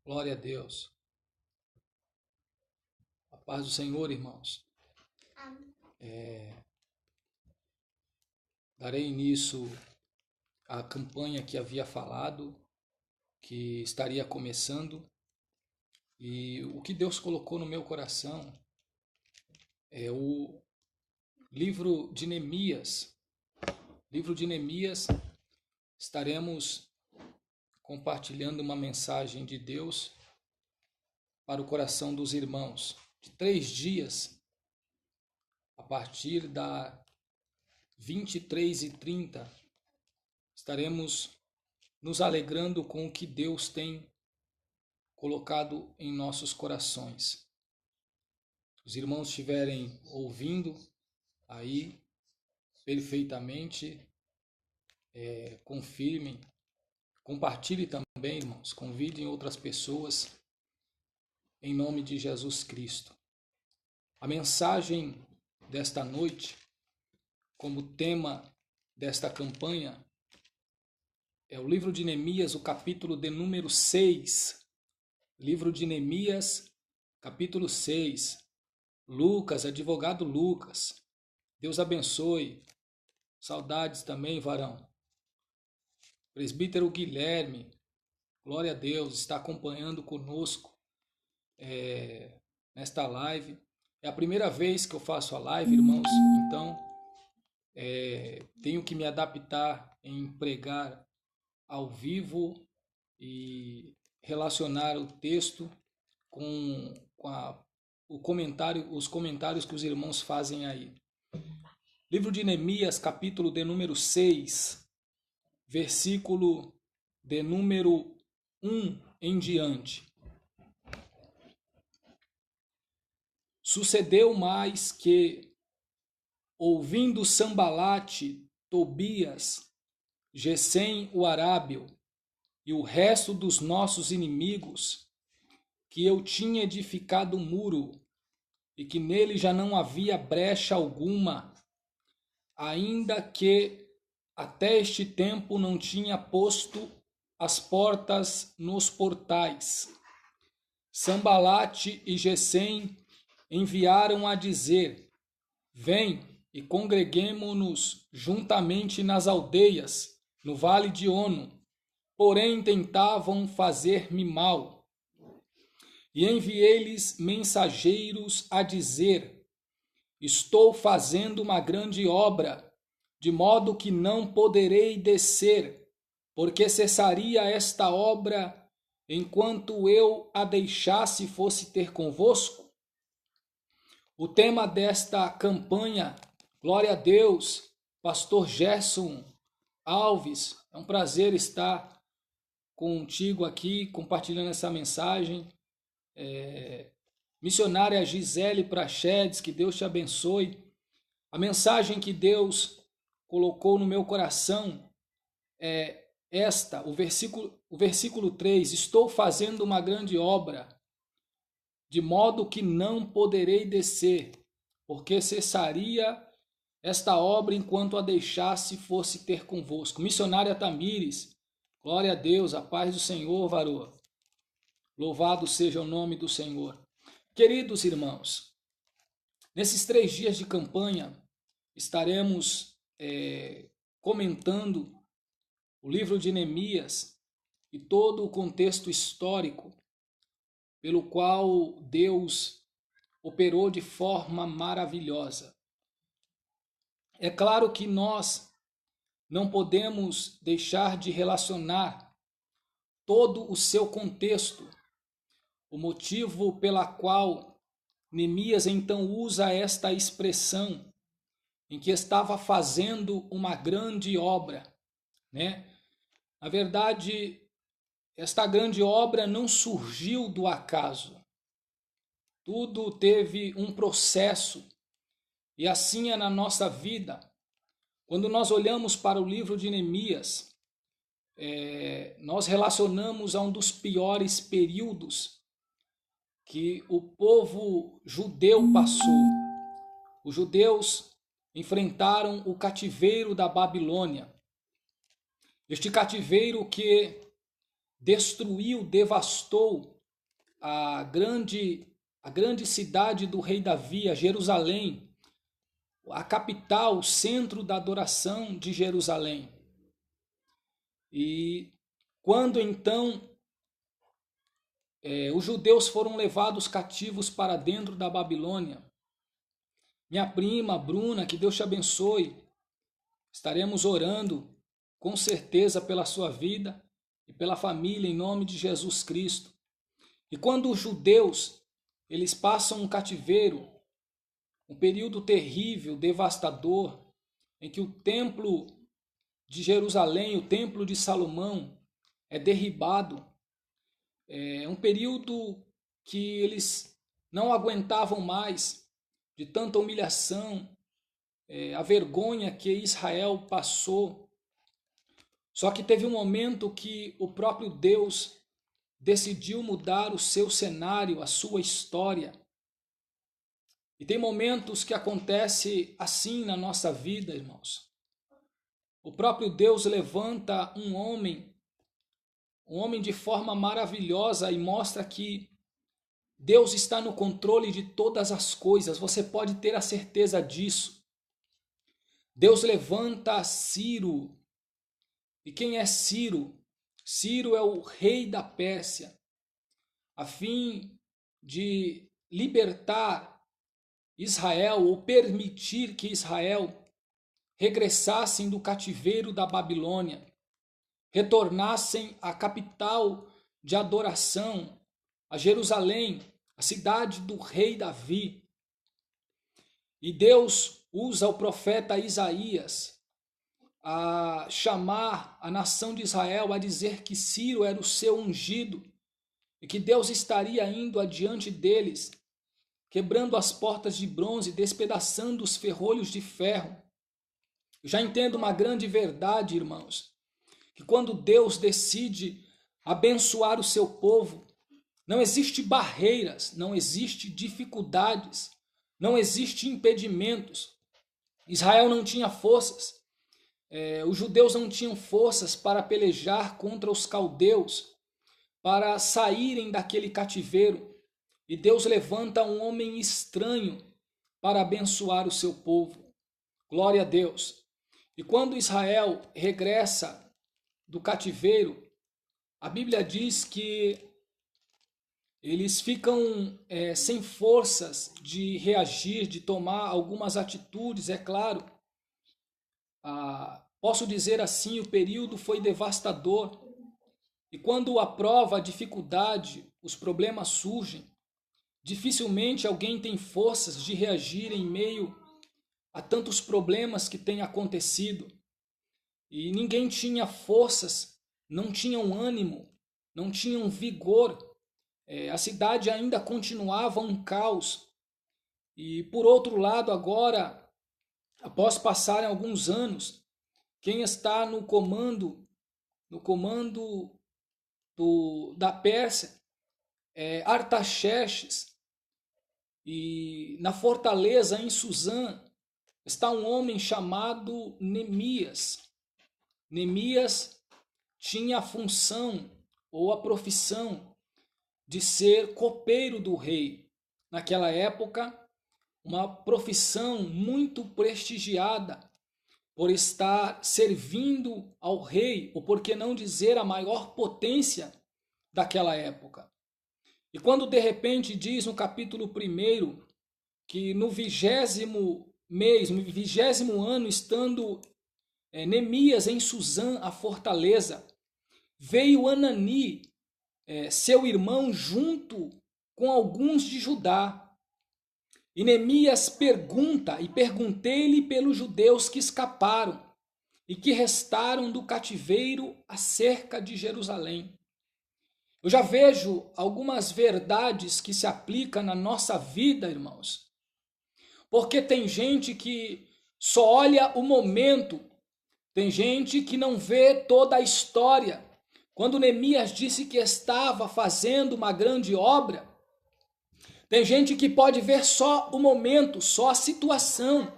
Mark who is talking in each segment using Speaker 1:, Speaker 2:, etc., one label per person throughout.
Speaker 1: Glória a Deus. A paz do Senhor, irmãos. Darei início à campanha que havia falado, que estaria começando. E o que Deus colocou no meu coração é o livro de Neemias. Livro de Neemias, estaremos compartilhando uma mensagem de Deus para o coração dos irmãos. De 3 dias, a partir da 23h30, estaremos nos alegrando com o que Deus tem colocado em nossos corações. Os irmãos estiverem ouvindo aí perfeitamente, confirmem, compartilhe também, irmãos, convidem outras pessoas em nome de Jesus Cristo. A mensagem desta noite, como tema desta campanha, é o livro de Neemias, o capítulo de número 6. Livro de Neemias, capítulo 6. Lucas, advogado Lucas. Deus abençoe. Saudades também, varão. Presbítero Guilherme, glória a Deus, está acompanhando conosco nesta live. É a primeira vez que eu faço a live, irmãos, então tenho que me adaptar em pregar ao vivo e relacionar o texto com os comentários que os irmãos fazem aí. Livro de Neemias, capítulo de número 6, versículo de número 1 em diante. Sucedeu mais que, ouvindo Sambalate, Tobias, Gesem o arábio e o resto dos nossos inimigos, que eu tinha edificado um muro e que nele já não havia brecha alguma, ainda que até este tempo não tinha posto as portas nos portais. Sambalate e Gesem enviaram a dizer: vem e congreguemo-nos juntamente nas aldeias, no vale de Ono. Porém tentavam fazer-me mal. E enviei-lhes mensageiros a dizer: estou fazendo uma grande obra, de modo que não poderei descer, porque cessaria esta obra enquanto eu a deixasse e fosse ter convosco? O tema desta campanha, glória a Deus, pastor Gerson Alves, é um prazer estar contigo aqui, compartilhando essa mensagem. Missionária Gisele Prachedes, que Deus te abençoe. A mensagem que Deus colocou no meu coração é esta, o versículo 3, estou fazendo uma grande obra, de modo que não poderei descer, porque cessaria esta obra enquanto a deixasse e fosse ter convosco. Missionária Tamires, glória a Deus, a paz do Senhor, varoa. Louvado seja o nome do Senhor. Queridos irmãos, nesses 3 dias de campanha, estaremos comentando o livro de Neemias e todo o contexto histórico pelo qual Deus operou de forma maravilhosa. É claro que nós não podemos deixar de relacionar todo o seu contexto, o motivo pela qual Neemias então usa esta expressão, em que estava fazendo uma grande obra, né? Na verdade, esta grande obra não surgiu do acaso. Tudo teve um processo. E assim é na nossa vida. Quando nós olhamos para o livro de Neemias, nós relacionamos a um dos piores períodos que o povo judeu passou. Os judeus enfrentaram o cativeiro da Babilônia. Este cativeiro que destruiu, devastou a grande cidade do rei Davi, a Jerusalém, a capital, o centro da adoração de Jerusalém. E quando então os judeus foram levados cativos para dentro da Babilônia, minha prima Bruna, que Deus te abençoe, estaremos orando com certeza pela sua vida e pela família em nome de Jesus Cristo. E quando os judeus eles passam um cativeiro, um período terrível, devastador, em que o templo de Jerusalém, o templo de Salomão é derribado, é um período que eles não aguentavam mais de tanta humilhação, a vergonha que Israel passou. Só que teve um momento que o próprio Deus decidiu mudar o seu cenário, a sua história. E tem momentos que acontece assim na nossa vida, irmãos. O próprio Deus levanta um homem de forma maravilhosa e mostra que Deus está no controle de todas as coisas. Você pode ter a certeza disso. Deus levanta Ciro. E quem é Ciro? Ciro é o rei da Pérsia, a fim de libertar Israel ou permitir que Israel regressassem do cativeiro da Babilônia, retornassem à capital de adoração, a Jerusalém, a cidade do rei Davi. E Deus usa o profeta Isaías a chamar a nação de Israel a dizer que Ciro era o seu ungido e que Deus estaria indo adiante deles, quebrando as portas de bronze, despedaçando os ferrolhos de ferro. Eu já entendo uma grande verdade, irmãos, que quando Deus decide abençoar o seu povo, não existe barreiras, não existe dificuldades, não existe impedimentos. Israel não tinha forças, os judeus não tinham forças para pelejar contra os caldeus, para saírem daquele cativeiro. E Deus levanta um homem estranho para abençoar o seu povo. Glória a Deus. E quando Israel regressa do cativeiro, a Bíblia diz que eles ficam sem forças de reagir, de tomar algumas atitudes, é claro. Posso dizer assim, o período foi devastador. E quando a prova, a dificuldade, os problemas surgem, dificilmente alguém tem forças de reagir em meio a tantos problemas que têm acontecido. E ninguém tinha forças, não tinham ânimo, não tinham vigor. A cidade ainda continuava um caos. E por outro lado, agora, após passarem alguns anos, quem está no comando da Pérsia é Artaxerxes. E na fortaleza em Suzã está um homem chamado Neemias. Neemias tinha a função ou a profissão de ser copeiro do rei. Naquela época, uma profissão muito prestigiada por estar servindo ao rei, ou por que não dizer a maior potência daquela época. E quando de repente diz no capítulo 1 que no 20º mês, no 20º ano, estando Neemias em Suzã, a fortaleza, veio Anani, seu irmão, junto com alguns de Judá. E Neemias pergunta, e perguntei-lhe pelos judeus que escaparam e que restaram do cativeiro acerca de Jerusalém. Eu já vejo algumas verdades que se aplicam na nossa vida, irmãos. Porque tem gente que só olha o momento, tem gente que não vê toda a história. Quando Neemias disse que estava fazendo uma grande obra, tem gente que pode ver só o momento, só a situação,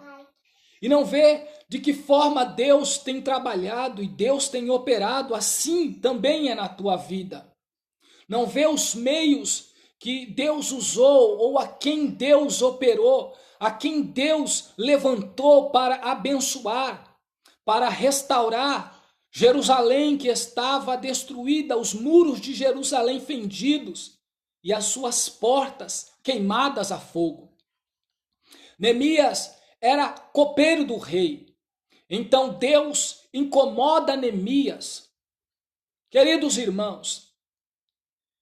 Speaker 1: e não vê de que forma Deus tem trabalhado e Deus tem operado. Assim também é na tua vida. Não vê os meios que Deus usou, ou a quem Deus operou, a quem Deus levantou para abençoar, para restaurar Jerusalém que estava destruída, os muros de Jerusalém fendidos e as suas portas queimadas a fogo. Neemias era copeiro do rei. Então Deus incomoda Neemias. Queridos irmãos,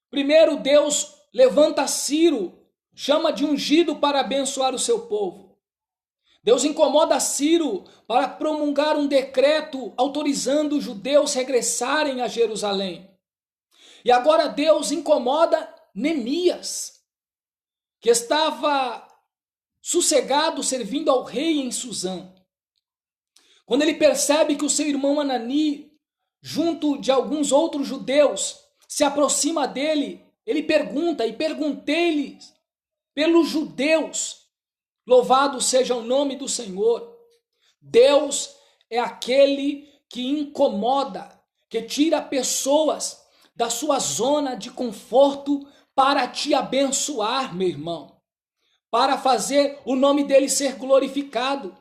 Speaker 1: primeiro Deus levanta Ciro, chama de ungido para abençoar o seu povo. Deus incomoda Ciro para promulgar um decreto autorizando os judeus regressarem a Jerusalém. E agora Deus incomoda Neemias, que estava sossegado servindo ao rei em Suzã. Quando ele percebe que o seu irmão Anani, junto de alguns outros judeus, se aproxima dele, ele pergunta, e perguntei-lhes pelos judeus, louvado seja o nome do Senhor. Deus é aquele que incomoda, que tira pessoas da sua zona de conforto para te abençoar, meu irmão, para fazer o nome dele ser glorificado.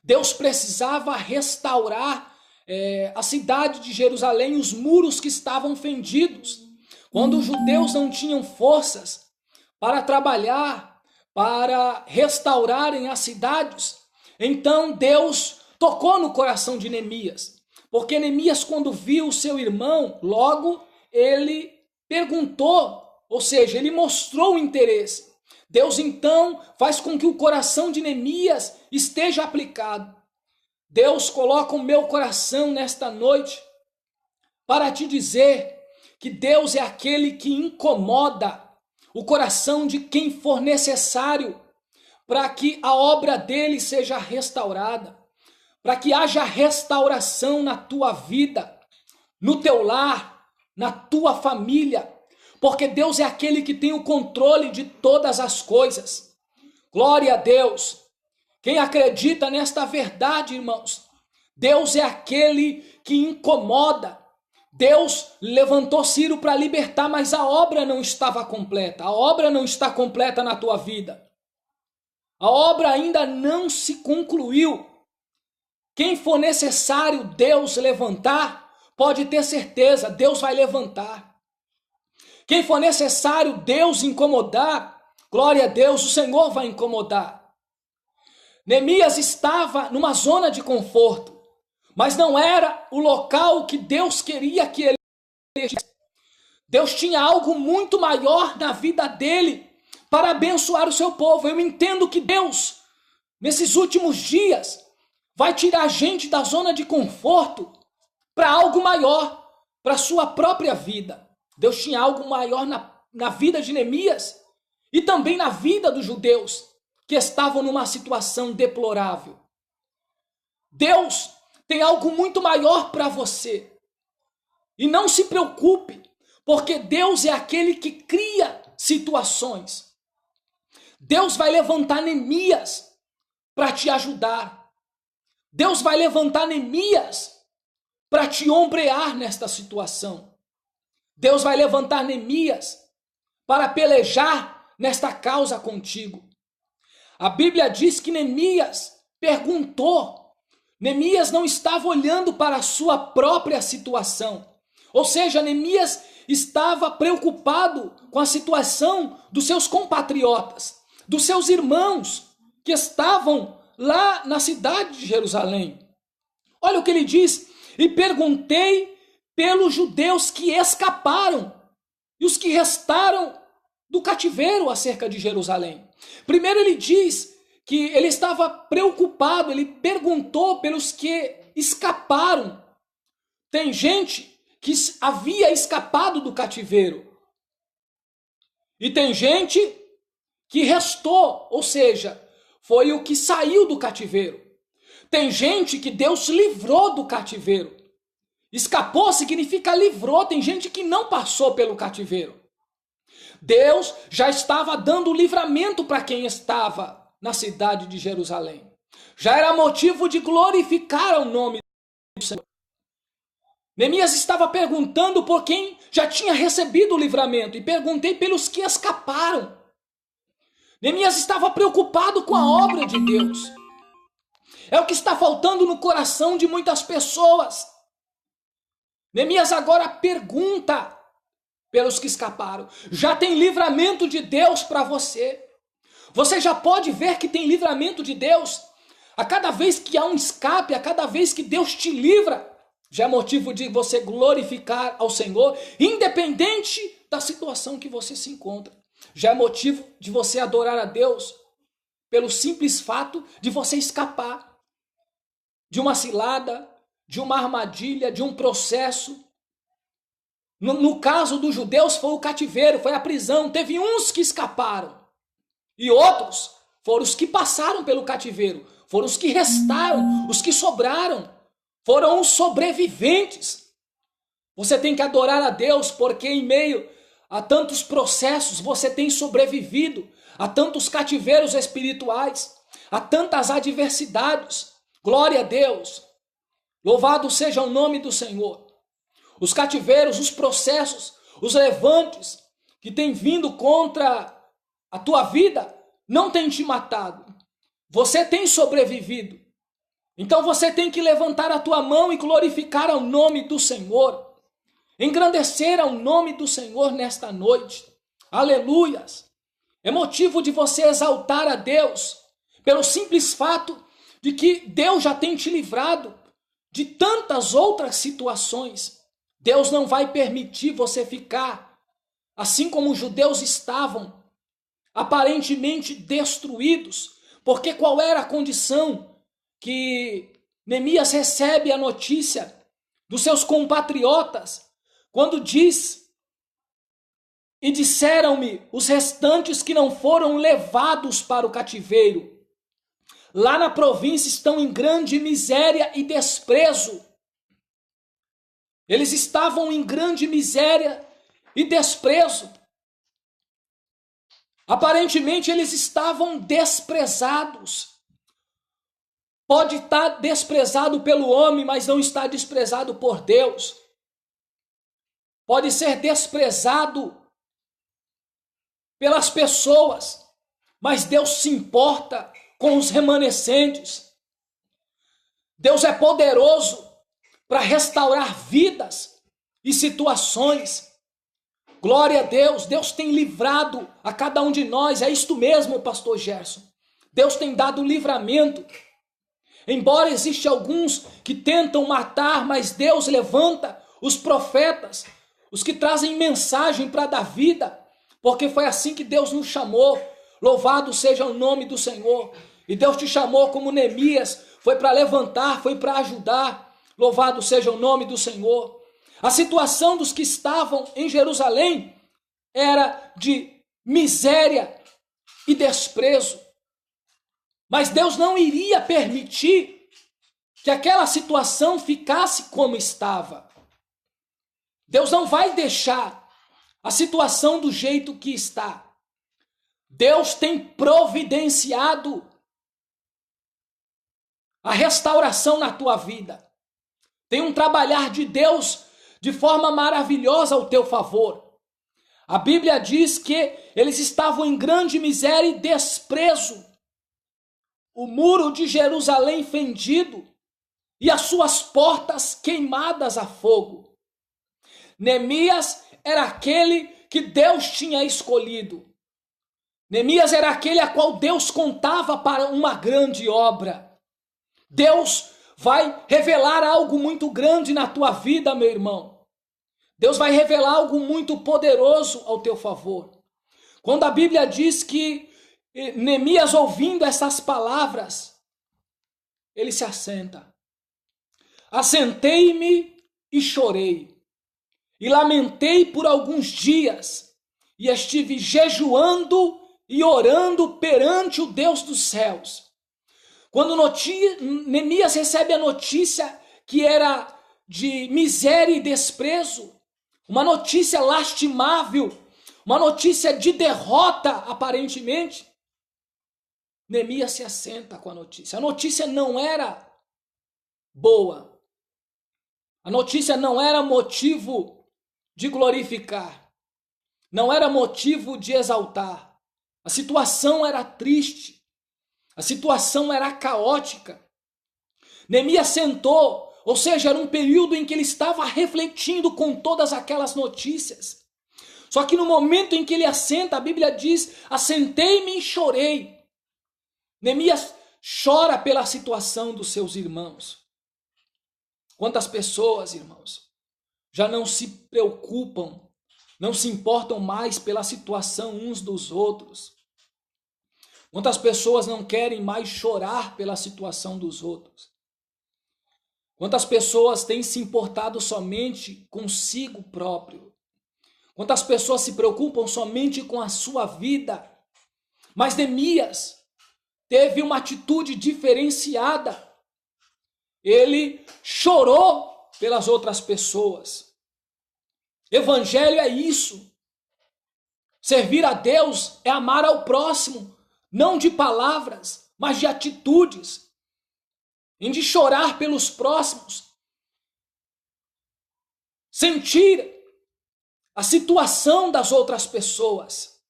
Speaker 1: Deus precisava restaurar a cidade de Jerusalém, os muros que estavam fendidos. Quando os judeus não tinham forças para trabalhar, para restaurarem as cidades, então Deus tocou no coração de Neemias. Porque Neemias, quando viu o seu irmão, logo ele perguntou, ou seja, ele mostrou o interesse. Deus então faz com que o coração de Neemias esteja aplicado. Deus coloca o meu coração nesta noite para te dizer que Deus é aquele que incomoda o coração de quem for necessário para que a obra dele seja restaurada, para que haja restauração na tua vida, no teu lar, na tua família, porque Deus é aquele que tem o controle de todas as coisas. Glória a Deus. Quem acredita nesta verdade, irmãos, Deus é aquele que incomoda. Deus levantou Ciro para libertar, mas a obra não estava completa. A obra não está completa na tua vida. A obra ainda não se concluiu. Quem for necessário Deus levantar, pode ter certeza, Deus vai levantar. Quem for necessário Deus incomodar, glória a Deus, o Senhor vai incomodar. Neemias estava numa zona de conforto, mas não era o local que Deus queria que ele estivesse. Deus tinha algo muito maior na vida dele para abençoar o seu povo. Eu entendo que Deus, nesses últimos dias, vai tirar a gente da zona de conforto para algo maior, para a sua própria vida. Deus tinha algo maior na vida de Neemias e também na vida dos judeus que estavam numa situação deplorável. Deus tem algo muito maior para você. E não se preocupe, porque Deus é aquele que cria situações. Deus vai levantar Neemias para te ajudar. Deus vai levantar Neemias para te ombrear nesta situação. Deus vai levantar Neemias para pelejar nesta causa contigo. A Bíblia diz que Neemias perguntou. Neemias não estava olhando para a sua própria situação. Ou seja, Neemias estava preocupado com a situação dos seus compatriotas, dos seus irmãos que estavam lá na cidade de Jerusalém. Olha o que ele diz: e perguntei pelos judeus que escaparam e os que restaram do cativeiro acerca de Jerusalém. Primeiro ele diz que ele estava preocupado, ele perguntou pelos que escaparam. Tem gente que havia escapado do cativeiro. E tem gente que restou, ou seja, foi o que saiu do cativeiro. Tem gente que Deus livrou do cativeiro. Escapou significa livrou, tem gente que não passou pelo cativeiro. Deus já estava dando livramento para quem estava na cidade de Jerusalém. Já era motivo de glorificar o nome do Senhor. Neemias estava perguntando por quem já tinha recebido o livramento, e perguntei pelos que escaparam. Neemias estava preocupado com a obra de Deus. É o que está faltando no coração de muitas pessoas. Neemias agora pergunta pelos que escaparam. Já tem livramento de Deus para você. Você já pode ver que tem livramento de Deus. A cada vez que há um escape, a cada vez que Deus te livra, já é motivo de você glorificar ao Senhor, independente da situação que você se encontra. Já é motivo de você adorar a Deus pelo simples fato de você escapar de uma cilada, de uma armadilha, de um processo. No caso dos judeus foi o cativeiro, foi a prisão. Teve uns que escaparam e outros foram os que passaram pelo cativeiro, foram os que restaram, os que sobraram, foram os sobreviventes. Você tem que adorar a Deus porque em meio a tantos processos você tem sobrevivido, a tantos cativeiros espirituais, a tantas adversidades. Glória a Deus. Louvado seja o nome do Senhor. Os cativeiros, os processos, os levantes que têm vindo contra a tua vida não têm te matado. Você tem sobrevivido. Então você tem que levantar a tua mão e glorificar ao nome do Senhor. Engrandecer ao nome do Senhor nesta noite. Aleluias. É motivo de você exaltar a Deus pelo simples fato de que Deus já tem te livrado de tantas outras situações. Deus não vai permitir você ficar assim como os judeus estavam, aparentemente destruídos. Porque qual era a condição que Neemias recebe a notícia dos seus compatriotas quando diz: e disseram-me os restantes que não foram levados para o cativeiro, lá na província estão em grande miséria e desprezo. Eles estavam em grande miséria e desprezo. Aparentemente eles estavam desprezados. Pode estar desprezado pelo homem, mas não está desprezado por Deus. Pode ser desprezado pelas pessoas, mas Deus se importa com os remanescentes. Deus é poderoso para restaurar vidas e situações. Glória a Deus. Deus tem livrado a cada um de nós. É isto mesmo, pastor Gerson. Deus tem dado livramento. Embora existam alguns que tentam matar, mas Deus levanta os profetas, os que trazem mensagem para dar vida, porque foi assim que Deus nos chamou. Louvado seja o nome do Senhor. E Deus te chamou como Neemias, foi para levantar, foi para ajudar. Louvado seja o nome do Senhor. A situação dos que estavam em Jerusalém era de miséria e desprezo. Mas Deus não iria permitir que aquela situação ficasse como estava. Deus não vai deixar a situação do jeito que está. Deus tem providenciado a restauração na tua vida. Tem um trabalhar de Deus de forma maravilhosa ao teu favor. A Bíblia diz que eles estavam em grande miséria e desprezo. O muro de Jerusalém fendido e as suas portas queimadas a fogo. Neemias era aquele que Deus tinha escolhido. Neemias era aquele a qual Deus contava para uma grande obra. Deus vai revelar algo muito grande na tua vida, meu irmão. Deus vai revelar algo muito poderoso ao teu favor. Quando a Bíblia diz que Neemias, ouvindo essas palavras, ele se assenta. Assentei-me e chorei, e lamentei por alguns dias, e estive jejuando e orando perante o Deus dos céus. Quando Neemias recebe a notícia que era de miséria e desprezo, uma notícia lastimável, uma notícia de derrota aparentemente, Neemias se assenta com a notícia. A notícia não era boa. A notícia não era motivo de glorificar, não era motivo de exaltar. A situação era triste, a situação era caótica. Neemias sentou, ou seja, era um período em que ele estava refletindo com todas aquelas notícias. Só que no momento em que ele assenta, a Bíblia diz: assentei-me e chorei. Neemias chora pela situação dos seus irmãos. Quantas pessoas, irmãos, já não se preocupam, não se importam mais pela situação uns dos outros? Quantas pessoas não querem mais chorar pela situação dos outros? Quantas pessoas têm se importado somente consigo próprio? Quantas pessoas se preocupam somente com a sua vida? Mas Neemias teve uma atitude diferenciada. Ele chorou pelas outras pessoas. Evangelho é isso. Servir a Deus é amar ao próximo, não de palavras, mas de atitudes. Em de chorar pelos próximos. Sentir a situação das outras pessoas.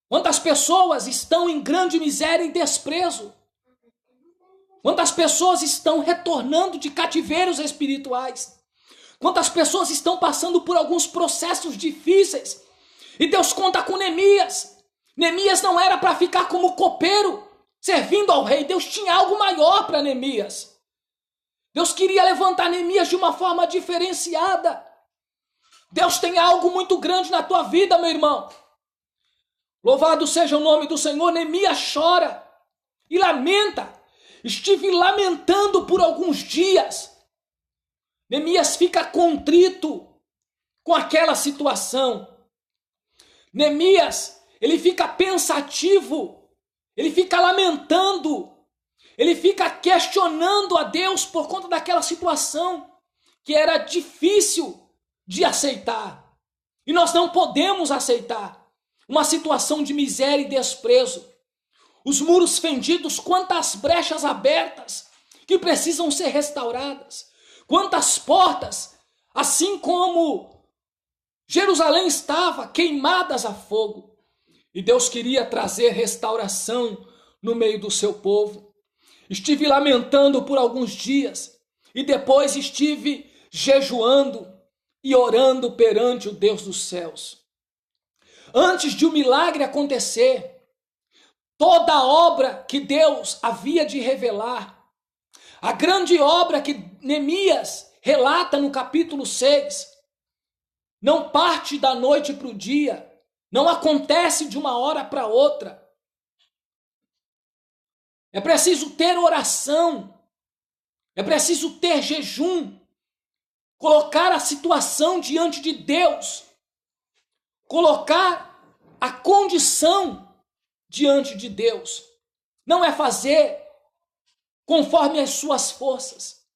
Speaker 1: Quantas pessoas estão em grande miséria e desprezo? Quantas pessoas estão retornando de cativeiros espirituais? Quantas pessoas estão passando por alguns processos difíceis? E Deus conta com Neemias. Neemias não era para ficar como copeiro, servindo ao rei. Deus tinha algo maior para Neemias. Deus queria levantar Neemias de uma forma diferenciada. Deus tem algo muito grande na tua vida, meu irmão. Louvado seja o nome do Senhor. Neemias chora e lamenta. Estive lamentando por alguns dias. Neemias fica contrito com aquela situação. Neemias, ele fica pensativo. Ele fica lamentando. Ele fica questionando a Deus por conta daquela situação que era difícil de aceitar. E nós não podemos aceitar uma situação de miséria e desprezo. Os muros fendidos, quantas brechas abertas que precisam ser restauradas. Quantas portas, assim como Jerusalém estava, queimadas a fogo. E Deus queria trazer restauração no meio do seu povo. Estive lamentando por alguns dias e depois estive jejuando e orando perante o Deus dos céus. Antes de o milagre acontecer, toda a obra que Deus havia de revelar, a grande obra que Neemias relata no capítulo 6, não parte da noite para o dia, não acontece de uma hora para outra. É preciso ter oração, é preciso ter jejum, colocar a situação diante de Deus, colocar a condição diante de Deus. Não é fazer conforme as suas forças.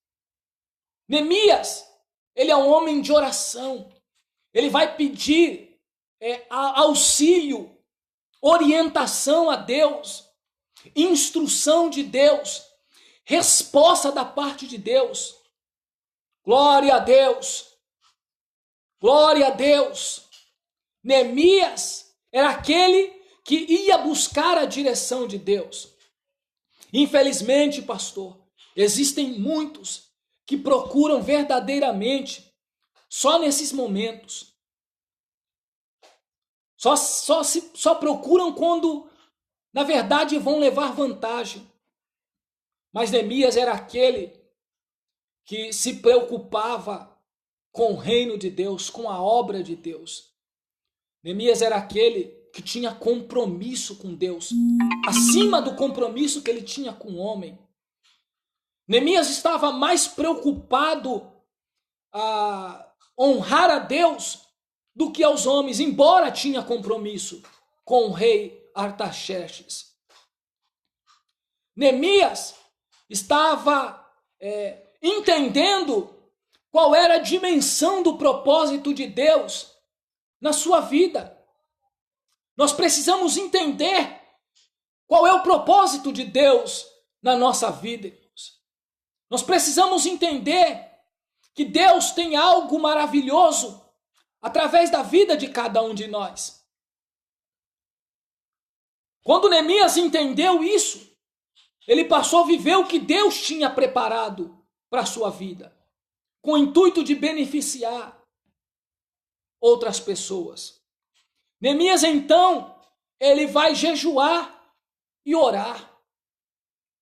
Speaker 1: Neemias, ele é um homem de oração. Ele vai pedir auxílio, orientação a Deus, instrução de Deus, resposta da parte de Deus. Glória a Deus. Glória a Deus. Neemias era aquele que ia buscar a direção de Deus. Infelizmente, pastor, existem muitos que procuram verdadeiramente só nesses momentos. Só procuram quando, na verdade, vão levar vantagem. Mas Neemias era aquele que se preocupava com o reino de Deus, com a obra de Deus. Neemias era aquele que tinha compromisso com Deus, acima do compromisso que ele tinha com o homem. Neemias estava mais preocupado a honrar a Deus do que aos homens, embora tinha compromisso com o rei Artaxerxes. Neemias estava entendendo qual era a dimensão do propósito de Deus na sua vida. Nós precisamos entender qual é o propósito de Deus na nossa vida, irmãos. Nós precisamos entender que Deus tem algo maravilhoso através da vida de cada um de nós. Quando Neemias entendeu isso, ele passou a viver o que Deus tinha preparado para a sua vida, com o intuito de beneficiar outras pessoas. Neemias, então, ele vai jejuar e orar.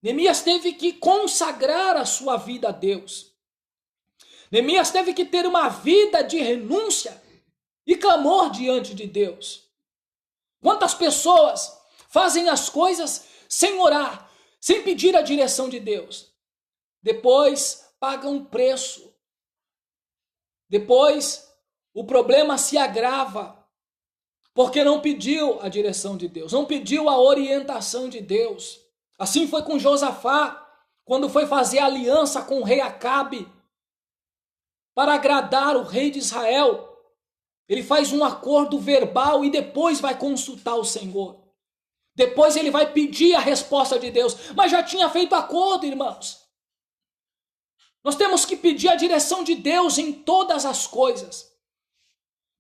Speaker 1: Neemias teve que consagrar a sua vida a Deus. Neemias teve que ter uma vida de renúncia e clamor diante de Deus. Quantas pessoas fazem as coisas sem orar, sem pedir a direção de Deus? Depois pagam um preço. Depois o problema se agrava, porque não pediu a direção de Deus, não pediu a orientação de Deus. Assim foi com Josafá, quando foi fazer aliança com o rei Acabe, para agradar o rei de Israel. Ele faz um acordo verbal e depois vai consultar o Senhor. Depois ele vai pedir a resposta de Deus, mas já tinha feito acordo, irmãos. Nós temos que pedir a direção de Deus em todas as coisas.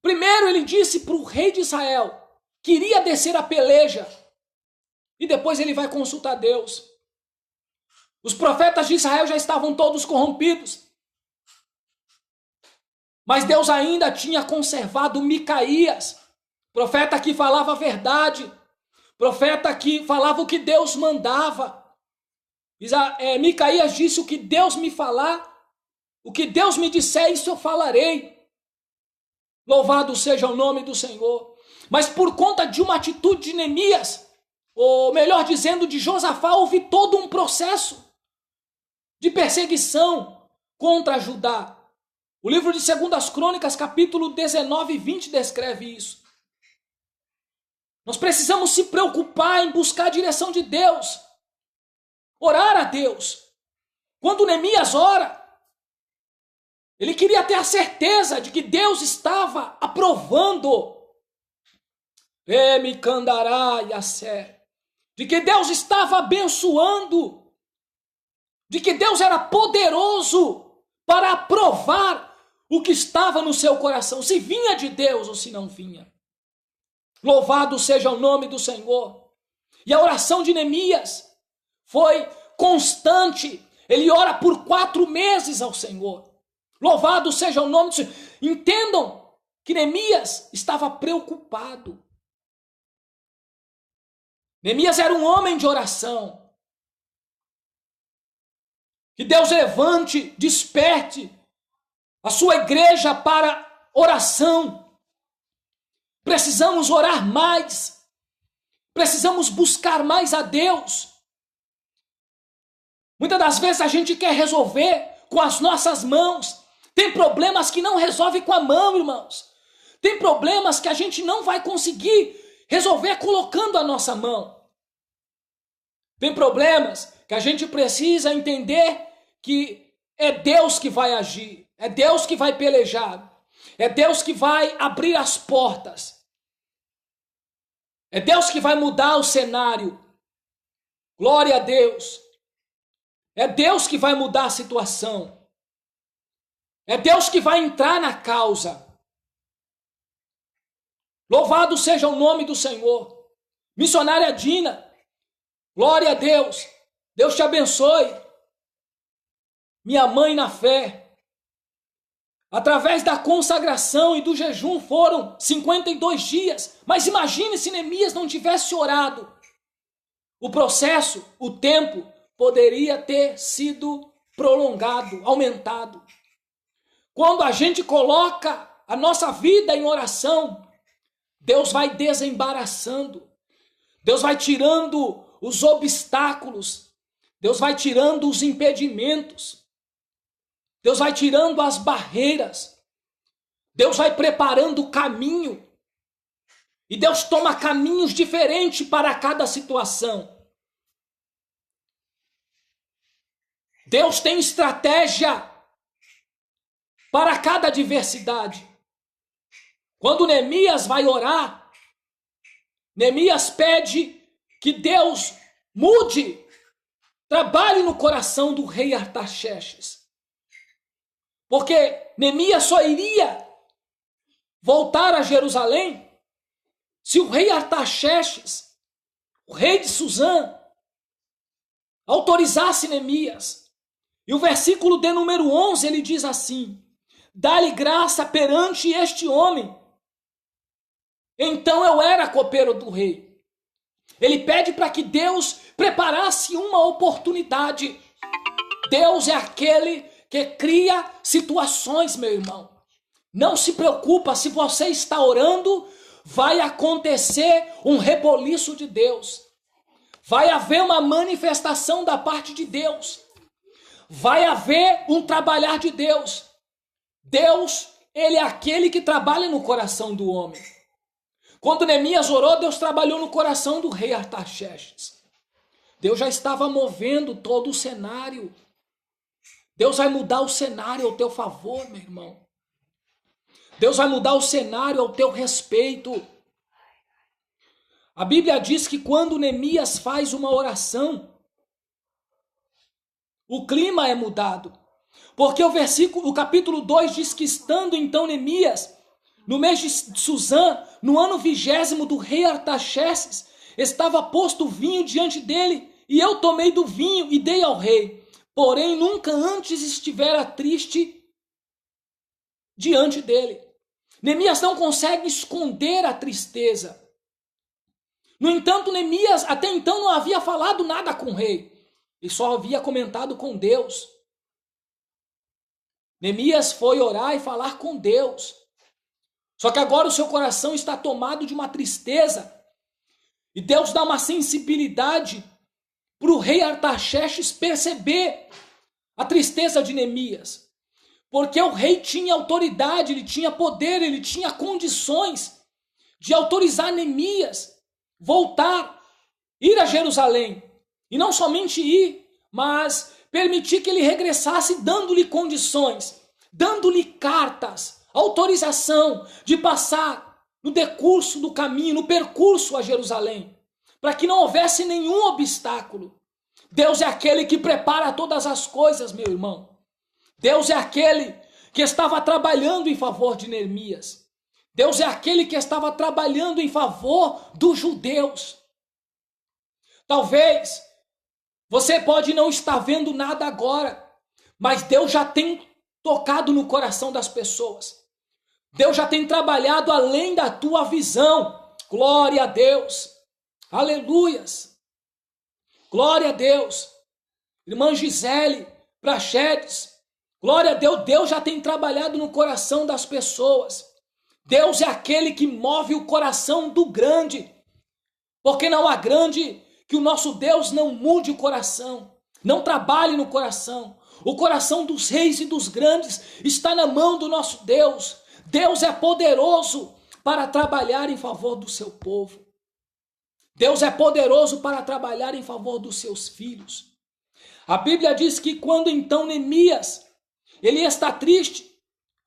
Speaker 1: Primeiro ele disse para o rei de Israel que iria descer a peleja. E depois ele vai consultar Deus. Os profetas de Israel já estavam todos corrompidos. Mas Deus ainda tinha conservado Micaías, profeta que falava a verdade, profeta que falava o que Deus mandava. Micaías disse: o que Deus me falar, o que Deus me disser, isso eu falarei. Louvado seja o nome do Senhor. Mas por conta de uma atitude de Neemias, ou melhor dizendo, de Josafá, houve todo um processo de perseguição contra Judá. O livro de 2 Crônicas, capítulo 19 e 20, descreve isso. Nós precisamos se preocupar em buscar a direção de Deus, orar a Deus. Quando Neemias ora, ele queria ter a certeza de que Deus estava aprovando, de que Deus estava abençoando, de que Deus era poderoso para aprovar o que estava no seu coração, se vinha de Deus ou se não vinha. Louvado seja o nome do Senhor. E a oração de Neemias foi constante. Ele ora por 4 meses ao Senhor. Louvado seja o nome do Senhor. Entendam que Neemias estava preocupado. Neemias era um homem de oração. Que Deus levante, desperte a sua igreja para oração. Precisamos orar mais. Precisamos buscar mais a Deus. Muitas das vezes a gente quer resolver com as nossas mãos. Tem problemas que não resolve com a mão, irmãos. Tem problemas que a gente não vai conseguir resolver colocando a nossa mão. Tem problemas que a gente precisa entender que é Deus que vai agir. É Deus que vai pelejar. É Deus que vai abrir as portas. É Deus que vai mudar o cenário. Glória a Deus. É Deus que vai mudar a situação. É Deus que vai entrar na causa. Louvado seja o nome do Senhor. Missionária Dina, glória a Deus. Deus te abençoe. Minha mãe na fé. Através da consagração e do jejum foram 52 dias. Mas imagine se Neemias não tivesse orado. O processo, o tempo, poderia ter sido prolongado, aumentado. Quando a gente coloca a nossa vida em oração, Deus vai desembaraçando. Deus vai tirando os obstáculos. Deus vai tirando os impedimentos. Deus vai tirando as barreiras. Deus vai preparando o caminho. E Deus toma caminhos diferentes para cada situação. Deus tem estratégia para cada adversidade. Quando Neemias vai orar, Neemias pede que Deus mude, trabalhe no coração do rei Artaxerxes. Porque Neemias só iria voltar a Jerusalém se o rei Artaxerxes, o rei de Suzã, autorizasse Neemias. E o versículo de número 11, ele diz assim: dá-lhe graça perante este homem. Então eu era copeiro do rei. Ele pede para que Deus preparasse uma oportunidade. Deus é aquele que cria situações, meu irmão. Não se preocupa, se você está orando, vai acontecer um reboliço de Deus. Vai haver uma manifestação da parte de Deus. Vai haver um trabalhar de Deus. Deus, ele é aquele que trabalha no coração do homem. Quando Neemias orou, Deus trabalhou no coração do rei Artaxerxes. Deus já estava movendo todo o cenário. Deus vai mudar o cenário ao teu favor, meu irmão. Deus vai mudar o cenário ao teu respeito. A Bíblia diz que quando Neemias faz uma oração, o clima é mudado. Porque o capítulo 2 diz que estando então Neemias, no mês de Suzã, no ano 20º do rei Artaxerxes, estava posto vinho diante dele, e eu tomei do vinho e dei ao rei. Porém, nunca antes estivera triste diante dele. Neemias não consegue esconder a tristeza. No entanto, Neemias até então não havia falado nada com o rei. Ele só havia comentado com Deus. Neemias foi orar e falar com Deus. Só que agora o seu coração está tomado de uma tristeza. E Deus dá uma sensibilidade para o rei Artaxerxes perceber a tristeza de Neemias. Porque o rei tinha autoridade, ele tinha poder, ele tinha condições de autorizar Neemias voltar, ir a Jerusalém. E não somente ir, mas permitir que ele regressasse dando-lhe condições, dando-lhe cartas, autorização de passar no decurso do caminho, no percurso a Jerusalém, para que não houvesse nenhum obstáculo. Deus é aquele que prepara todas as coisas, meu irmão. Deus é aquele que estava trabalhando em favor de Neemias. Deus é aquele que estava trabalhando em favor dos judeus. Talvez você pode não estar vendo nada agora, mas Deus já tem tocado no coração das pessoas. Deus já tem trabalhado além da tua visão. Glória a Deus. Aleluias. Glória a Deus. Irmã Gisele Prachedes, glória a Deus. Deus já tem trabalhado no coração das pessoas. Deus é aquele que move o coração do grande. Porque não há grande que o nosso Deus não mude o coração, não trabalhe no coração. O coração dos reis e dos grandes está na mão do nosso Deus. Deus é poderoso para trabalhar em favor do seu povo. Deus é poderoso para trabalhar em favor dos seus filhos. A Bíblia diz que quando então Neemias, ele está triste,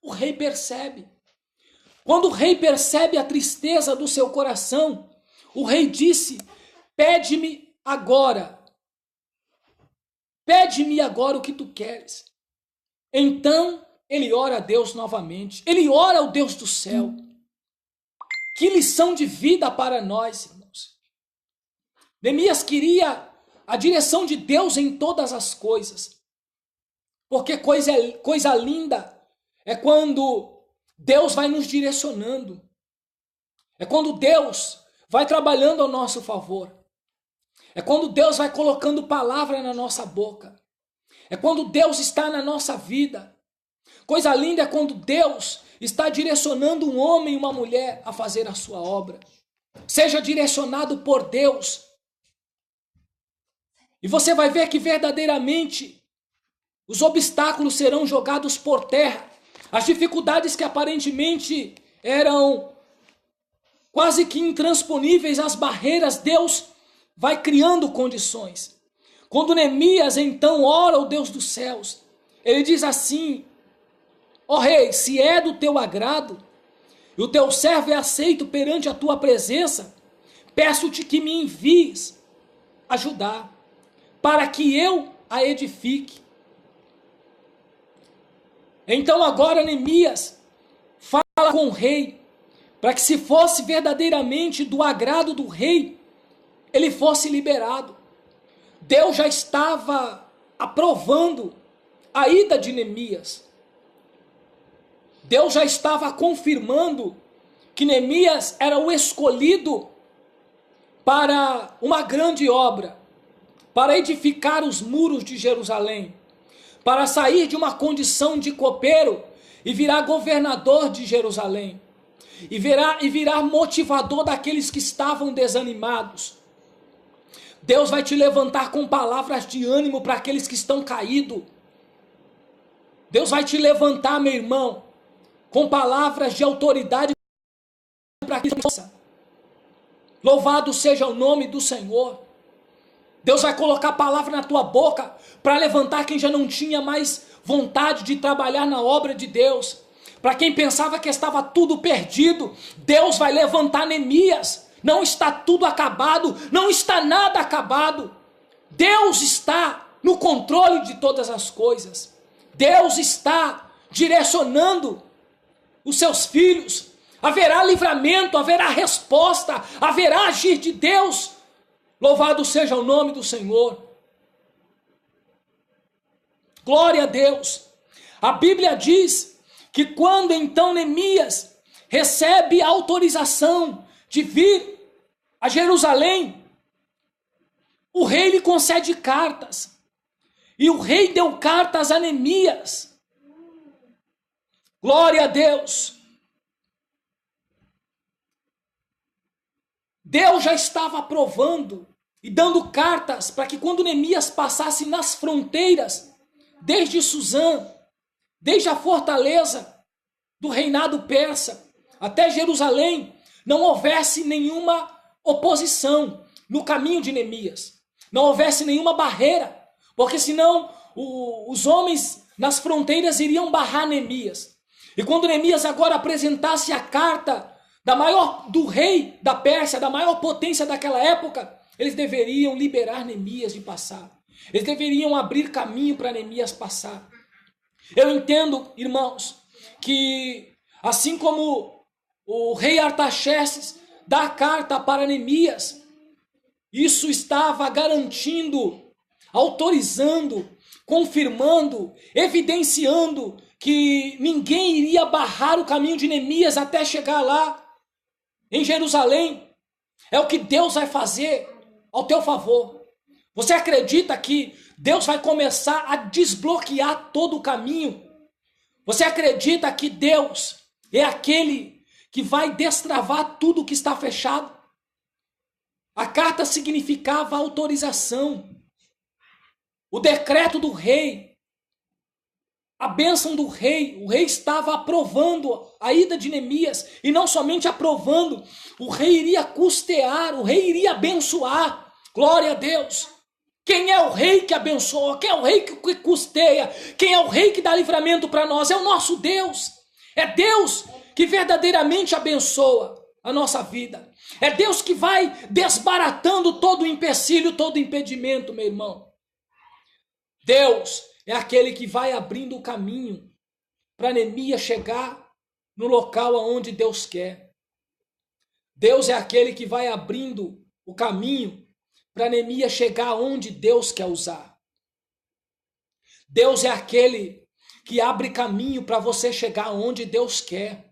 Speaker 1: o rei percebe. Quando o rei percebe a tristeza do seu coração, o rei disse: pede-me agora o que tu queres. Então ele ora a Deus novamente, ele ora ao Deus do céu. Que lição de vida para nós, irmãos. Neemias queria a direção de Deus em todas as coisas. Porque coisa linda é quando Deus vai nos direcionando. É quando Deus vai trabalhando ao nosso favor. É quando Deus vai colocando palavra na nossa boca. É quando Deus está na nossa vida. Coisa linda é quando Deus está direcionando um homem e uma mulher a fazer a sua obra. Seja direcionado por Deus. E você vai ver que verdadeiramente os obstáculos serão jogados por terra. As dificuldades que aparentemente eram quase que intransponíveis, as barreiras, Deus vai criando condições. Quando Neemias então ora ao Deus dos céus, ele diz assim: ó rei, se é do teu agrado, e o teu servo é aceito perante a tua presença, peço-te que me envies ajudar, para que eu a edifique. Então agora Neemias fala com o rei, para que se fosse verdadeiramente do agrado do rei, ele fosse liberado. Deus já estava aprovando a ida de Neemias. Deus já estava confirmando que Neemias era o escolhido para uma grande obra, para edificar os muros de Jerusalém, para sair de uma condição de copeiro e virar governador de Jerusalém, e virar motivador daqueles que estavam desanimados. Deus vai te levantar com palavras de ânimo para aqueles que estão caídos. Deus vai te levantar, meu irmão, com palavras de autoridade para que possa. Louvado seja o nome do Senhor. Deus vai colocar palavra na tua boca para levantar quem já não tinha mais vontade de trabalhar na obra de Deus. Para quem pensava que estava tudo perdido, Deus vai levantar Neemias. Não está tudo acabado, não está nada acabado. Deus está no controle de todas as coisas. Deus está direcionando os seus filhos. Haverá livramento, haverá resposta, haverá agir de Deus. Louvado seja o nome do Senhor. Glória a Deus. A Bíblia diz que quando então Neemias recebe a autorização de vir a Jerusalém, o rei lhe concede cartas. E o rei deu cartas a Neemias. Glória a Deus. Deus já estava aprovando e dando cartas para que quando Neemias passasse nas fronteiras, desde Suzã, desde a fortaleza do reinado persa até Jerusalém, não houvesse nenhuma oposição no caminho de Neemias. Não houvesse nenhuma barreira, porque senão os homens nas fronteiras iriam barrar Neemias. E quando Neemias agora apresentasse a carta do rei da Pérsia, da maior potência daquela época, eles deveriam liberar Neemias de passar. Eles deveriam abrir caminho para Neemias passar. Eu entendo, irmãos, que assim como o rei Artaxerxes dá a carta para Neemias, isso estava garantindo, autorizando, confirmando, evidenciando que ninguém iria barrar o caminho de Neemias até chegar lá em Jerusalém. É o que Deus vai fazer ao teu favor. Você acredita que Deus vai começar a desbloquear todo o caminho? Você acredita que Deus é aquele que vai destravar tudo que está fechado? A carta significava autorização. O decreto do rei, a bênção do rei, o rei estava aprovando a ida de Neemias, e não somente aprovando, o rei iria custear, o rei iria abençoar. Glória a Deus. Quem é o rei que abençoa? Quem é o rei que custeia? Quem é o rei que dá livramento para nós? É o nosso Deus. É Deus que verdadeiramente abençoa a nossa vida. É Deus que vai desbaratando todo o empecilho, todo o impedimento, meu irmão. Deus é aquele que vai abrindo o caminho para Neemias chegar no local aonde Deus quer. Deus é aquele que vai abrindo o caminho para Neemias chegar onde Deus quer usar. Deus é aquele que abre caminho para você chegar onde Deus quer.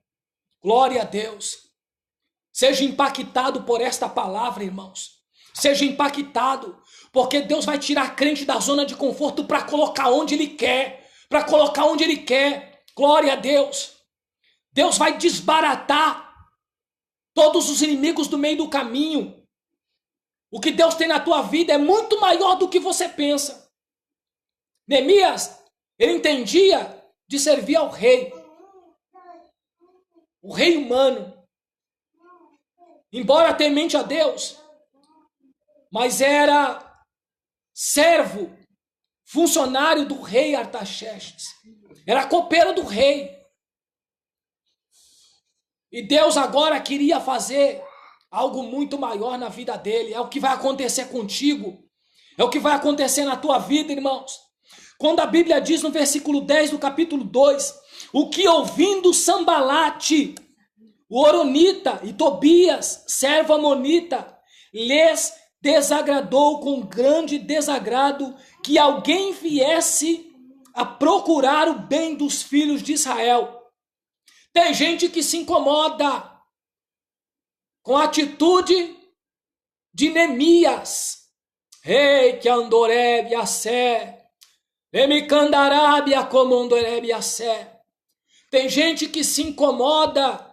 Speaker 1: Glória a Deus. Seja impactado por esta palavra, irmãos. Seja impactado, porque Deus vai tirar a crente da zona de conforto para colocar onde Ele quer. Para colocar onde Ele quer. Glória a Deus. Deus vai desbaratar todos os inimigos do meio do caminho. O que Deus tem na tua vida é muito maior do que você pensa. Neemias, ele entendia de servir ao rei. O rei humano. Embora temente a Deus, mas era servo, funcionário do rei Artaxerxes. Era copeiro do rei. E Deus agora queria fazer algo muito maior na vida dele. É o que vai acontecer contigo. É o que vai acontecer na tua vida, irmãos. Quando a Bíblia diz no versículo 10 do capítulo 2, o que ouvindo Sambalate, o Horonita, e Tobias, servo amonita, lhes desagradou com grande desagrado que alguém viesse a procurar o bem dos filhos de Israel. Tem gente que se incomoda com a atitude de Neemias. Rei que andorebe a sé, emicandarábia como andorebe a sé. Tem gente que se incomoda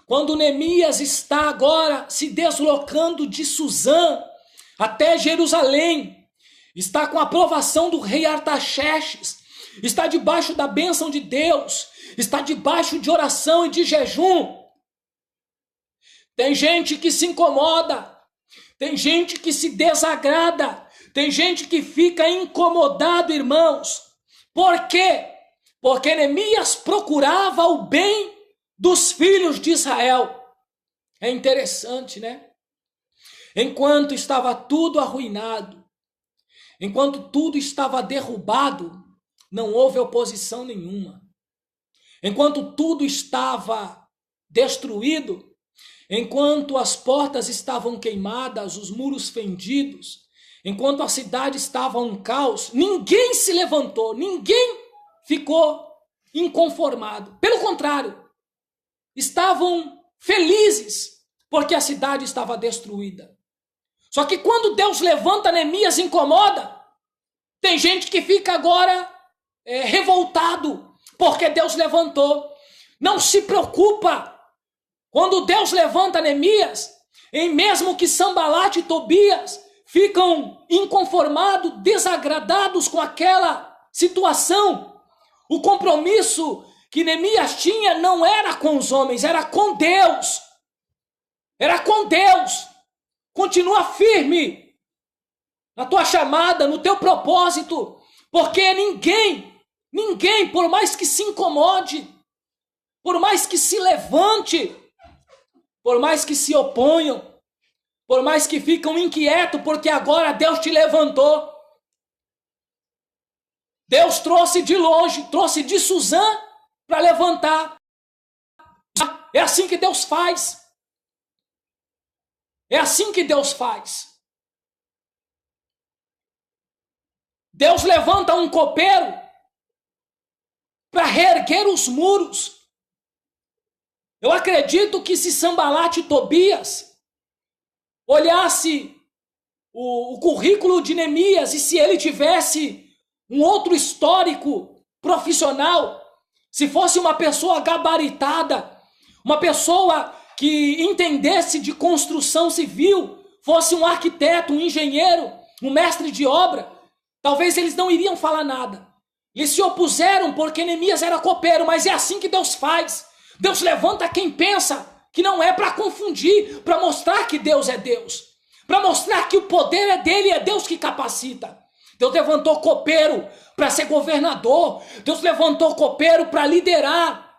Speaker 1: quando Neemias está agora se deslocando de Suzã até Jerusalém, está com a aprovação do rei Artaxerxes, está debaixo da bênção de Deus, está debaixo de oração e de jejum. Tem gente que se incomoda, tem gente que se desagrada, tem gente que fica incomodado, irmãos. Por quê? Porque Neemias procurava o bem dos filhos de Israel. É interessante, né? Enquanto estava tudo arruinado, enquanto tudo estava derrubado, não houve oposição nenhuma. Enquanto tudo estava destruído, enquanto as portas estavam queimadas, os muros fendidos, enquanto a cidade estava um caos, ninguém se levantou, ninguém ficou inconformado. Pelo contrário, estavam felizes porque a cidade estava destruída. Só que quando Deus levanta Neemias, incomoda, tem gente que fica agora revoltado porque Deus levantou. Não se preocupa. Quando Deus levanta Neemias, e mesmo que Sambalate e Tobias ficam inconformados, desagradados com aquela situação, o compromisso que Neemias tinha não era com os homens, era com Deus. Era com Deus. Continua firme na tua chamada, no teu propósito, porque ninguém, por mais que se incomode, por mais que se levante, por mais que se oponham, por mais que ficam inquietos, porque agora Deus te levantou. Deus trouxe de longe, trouxe de Suzã para levantar. É assim que Deus faz. É assim que Deus faz. Deus levanta um copeiro para reerguer os muros. Eu acredito que se Sambalate e Tobias olhasse o currículo de Neemias e se ele tivesse um outro histórico profissional, se fosse uma pessoa gabaritada, uma pessoa que entendesse de construção civil, fosse um arquiteto, um engenheiro, um mestre de obra, talvez eles não iriam falar nada. Eles se opuseram porque Neemias era copeiro, mas é assim que Deus faz. Deus levanta quem pensa que não é, para confundir, para mostrar que Deus é Deus, para mostrar que o poder é dele e é Deus que capacita. Deus levantou copeiro para ser governador, Deus levantou copeiro para liderar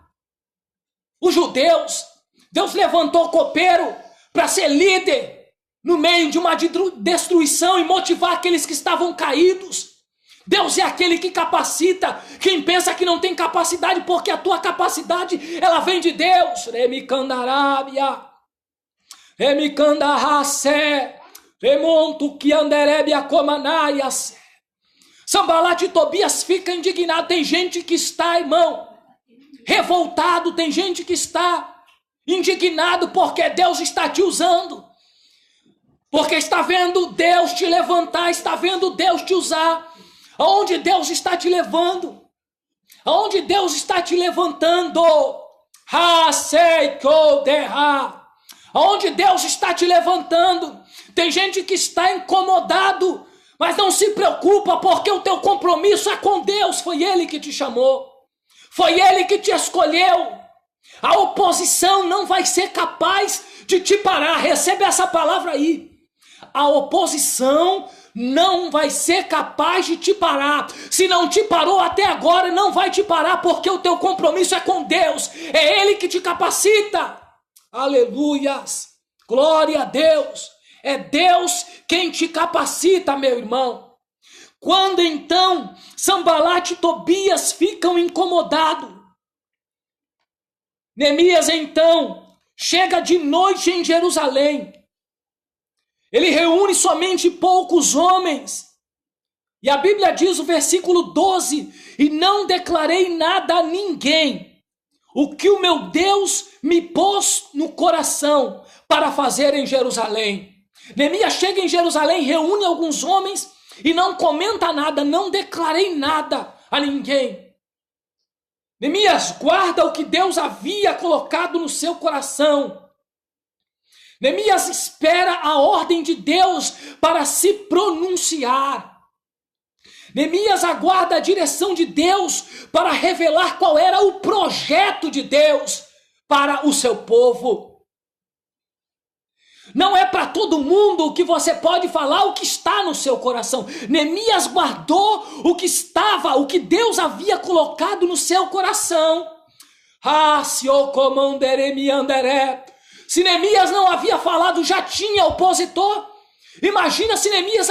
Speaker 1: os judeus, Deus levantou copeiro para ser líder no meio de uma destruição e motivar aqueles que estavam caídos. Deus é aquele que capacita quem pensa que não tem capacidade, porque a tua capacidade, ela vem de Deus. Remicandarábia, remicandarracé, remonto que anderébia comanaias. Sambalate e Tobias ficam indignados. Tem gente que está, irmão, revoltado, tem gente que está indignado porque Deus está te usando, porque está vendo Deus te levantar, está vendo Deus te usar. Aonde Deus está te levando, aonde Deus está te levantando, aonde Deus está te levantando. Tem gente que está incomodado, mas não se preocupa, porque o teu compromisso é com Deus. Foi Ele que te chamou, foi Ele que te escolheu. A oposição não vai ser capaz de te parar. Recebe essa palavra aí. A oposição não vai ser capaz de te parar. Se não te parou até agora, não vai te parar, porque o teu compromisso é com Deus. É Ele que te capacita. Aleluias. Glória a Deus. É Deus quem te capacita, meu irmão. Quando então Sambalate e Tobias ficam incomodados, Neemias então chega de noite em Jerusalém. Ele reúne somente poucos homens. E a Bíblia diz, o versículo 12, e não declarei nada a ninguém, o que o meu Deus me pôs no coração para fazer em Jerusalém. Neemias chega em Jerusalém, reúne alguns homens e não comenta nada, não declarei nada a ninguém. Neemias guarda o que Deus havia colocado no seu coração. Neemias espera a ordem de Deus para se pronunciar. Neemias aguarda a direção de Deus para revelar qual era o projeto de Deus para o seu povo. Não é para todo mundo que você pode falar o que está no seu coração. Neemias guardou o que estava, o que Deus havia colocado no seu coração. Se Neemias não havia falado, já tinha opositor. Imagina se Neemias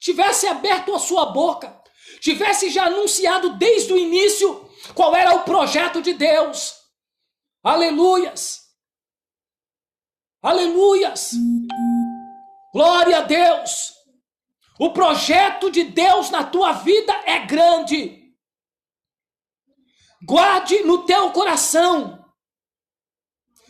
Speaker 1: tivesse aberto a sua boca, tivesse já anunciado desde o início qual era o projeto de Deus. Aleluias! Aleluias! Glória a Deus! O projeto de Deus na tua vida é grande. Guarde no teu coração.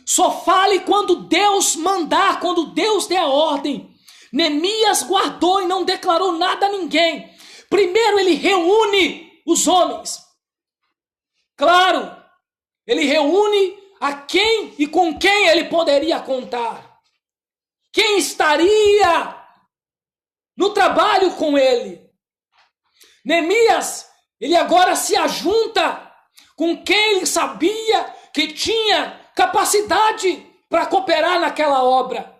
Speaker 1: Só fale quando Deus mandar, quando Deus der a ordem. Neemias guardou e não declarou nada a ninguém. Primeiro ele reúne os homens. Claro, ele reúne a quem e com quem ele poderia contar. Quem estaria no trabalho com ele. Neemias, ele agora se ajunta com quem ele sabia que tinha capacidade para cooperar naquela obra.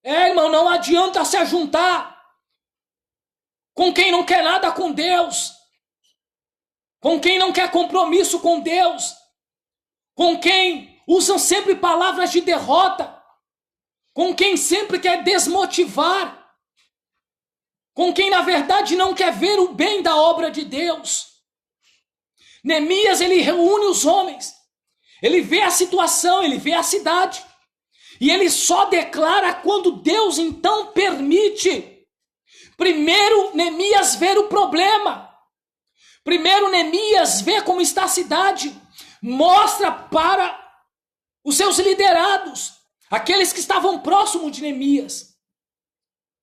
Speaker 1: Irmão, não adianta se ajuntar com quem não quer nada com Deus, com quem não quer compromisso com Deus, com quem usam sempre palavras de derrota, com quem sempre quer desmotivar, com quem na verdade não quer ver o bem da obra de Deus. Neemias, ele reúne os homens, ele vê a situação, ele vê a cidade, e ele só declara quando Deus então permite. Primeiro Neemias vê o problema, primeiro Neemias vê como está a cidade, mostra para os seus liderados, aqueles que estavam próximos de Neemias.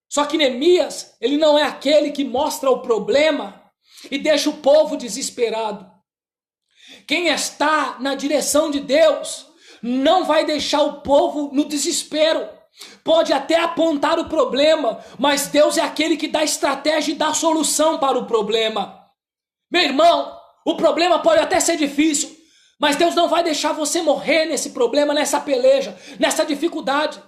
Speaker 1: Só que Neemias, ele não é aquele que mostra o problema e deixa o povo desesperado. Quem está na direção de Deus não vai deixar o povo no desespero. Pode até apontar o problema, mas Deus é aquele que dá estratégia e dá solução para o problema. Meu irmão, o problema pode até ser difícil, mas Deus não vai deixar você morrer nesse problema, nessa peleja, nessa dificuldade.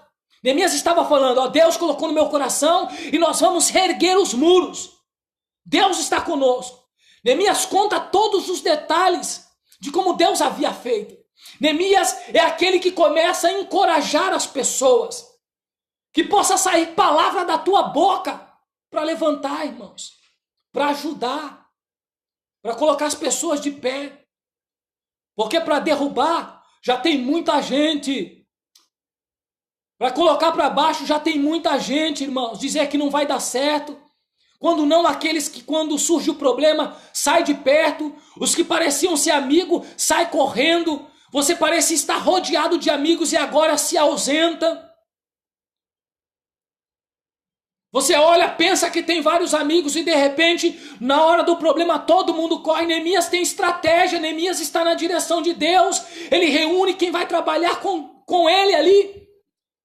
Speaker 1: Neemias estava falando, ó, Deus colocou no meu coração e nós vamos reerguer os muros. Deus está conosco. Neemias conta todos os detalhes de como Deus havia feito. Neemias é aquele que começa a encorajar as pessoas. Que possa sair palavra da tua boca para levantar, irmãos, para ajudar, para colocar as pessoas de pé. Porque para derrubar já tem muita gente. Para colocar para baixo já tem muita gente, irmãos. Dizer que não vai dar certo. Quando não, aqueles que quando surge o problema, sai de perto. Os que pareciam ser amigos, sai correndo. Você parece estar rodeado de amigos e agora se ausenta. Você olha, pensa que tem vários amigos e de repente, na hora do problema, todo mundo corre. Neemias tem estratégia, Neemias está na direção de Deus. Ele reúne quem vai trabalhar com ele ali,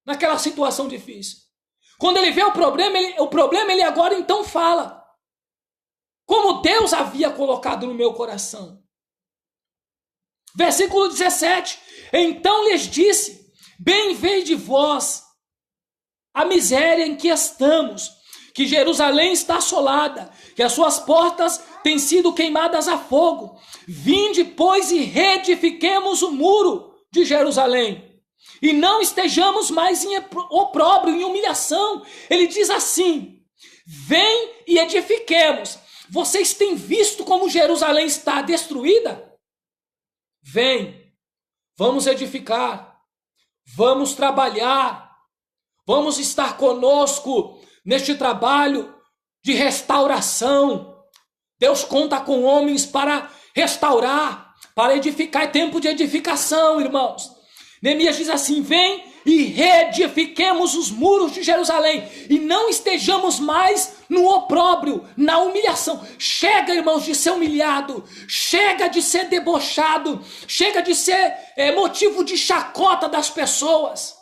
Speaker 1: naquela situação difícil. Quando ele vê o problema ele agora então fala. Como Deus havia colocado no meu coração. Versículo 17. Então lhes disse, bem veio de vós a miséria em que estamos, que Jerusalém está assolada, que as suas portas têm sido queimadas a fogo. Vinde, pois, e reedifiquemos o muro de Jerusalém, e não estejamos mais em opróbrio, em humilhação. Ele diz assim, vem e edifiquemos. Vocês têm visto como Jerusalém está destruída? Vem vamos edificar, vamos trabalhar, vamos estar conosco neste trabalho de restauração. Deus conta com homens para restaurar, para edificar. É tempo de edificação, irmãos. Neemias diz assim: vem e reedifiquemos os muros de Jerusalém e não estejamos mais no opróbrio, na humilhação. Chega, irmãos, de ser humilhado, chega de ser debochado, chega de ser motivo de chacota das pessoas.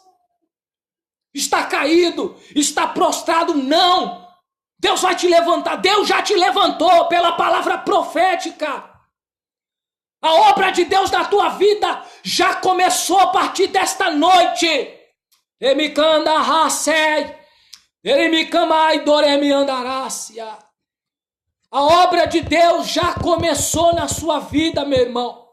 Speaker 1: Está caído, está prostrado, não. Deus vai te levantar, Deus já te levantou pela palavra profética. A obra de Deus na tua vida já começou a partir desta noite. A obra de Deus já começou na sua vida, meu irmão.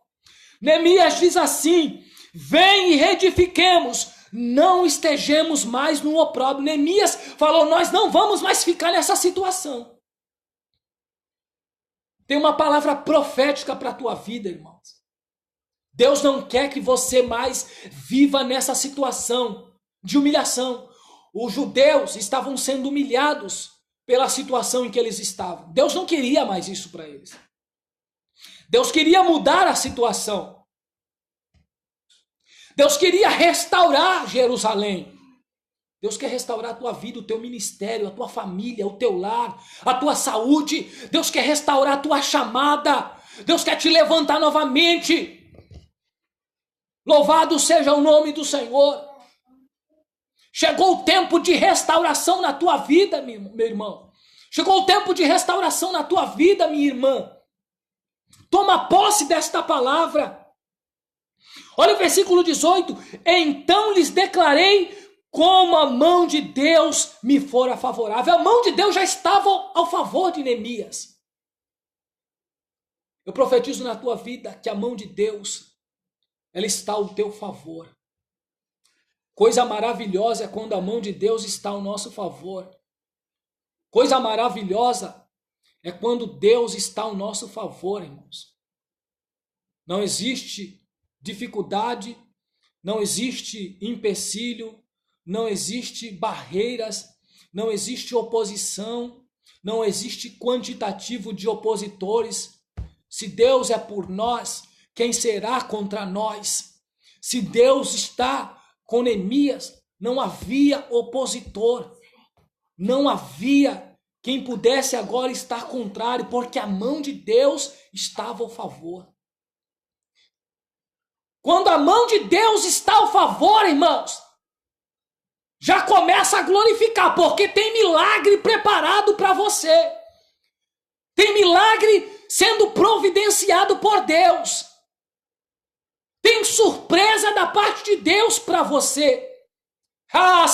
Speaker 1: Neemias diz assim: vem e reedifiquemos, não estejamos mais no opróbrio. Neemias falou: nós não vamos mais ficar nessa situação. Tem uma palavra profética para a tua vida, irmãos. Deus não quer que você mais viva nessa situação de humilhação. Os judeus estavam sendo humilhados pela situação em que eles estavam. Deus não queria mais isso para eles. Deus queria mudar a situação. Deus queria restaurar Jerusalém. Deus quer restaurar a tua vida, o teu ministério, a tua família, o teu lar, a tua saúde. Deus quer restaurar a tua chamada. Deus quer te levantar novamente. Louvado seja o nome do Senhor. Chegou o tempo de restauração na tua vida, meu irmão. Chegou o tempo de restauração na tua vida, minha irmã. Toma posse desta palavra. Olha o versículo 18. Então lhes declarei como a mão de Deus me fora favorável. A mão de Deus já estava ao favor de Neemias. Eu profetizo na tua vida que a mão de Deus, ela está ao teu favor. Coisa maravilhosa é quando a mão de Deus está ao nosso favor. Coisa maravilhosa é quando Deus está ao nosso favor, irmãos. Não existe dificuldade, não existe empecilho, não existe barreiras, não existe oposição, não existe quantitativo de opositores. Se Deus é por nós, quem será contra nós? Se Deus está com Neemias, não havia opositor, não havia quem pudesse agora estar contrário, porque a mão de Deus estava ao favor. Quando a mão de Deus está ao favor, irmãos, já começa a glorificar, porque tem milagre preparado para você. Tem milagre sendo providenciado por Deus. Tem surpresa da parte de Deus para você. A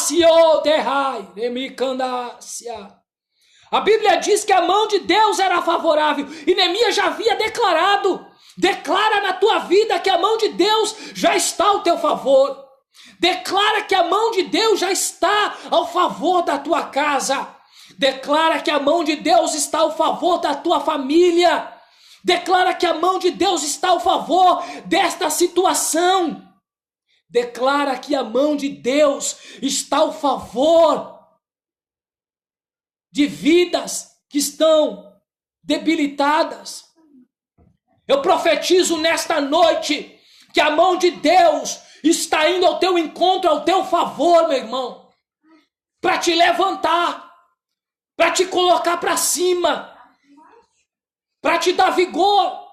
Speaker 1: Bíblia diz que a mão de Deus era favorável. E Neemias já havia declarado. Declara na tua vida que a mão de Deus já está ao teu favor. Declara que a mão de Deus já está ao favor da tua casa. Declara que a mão de Deus está ao favor da tua família. Declara que a mão de Deus está ao favor desta situação. Declara que a mão de Deus está ao favor de vidas que estão debilitadas. Eu profetizo nesta noite que a mão de Deus está indo ao teu encontro, ao teu favor, meu irmão, para te levantar, para te colocar para cima, para te dar vigor,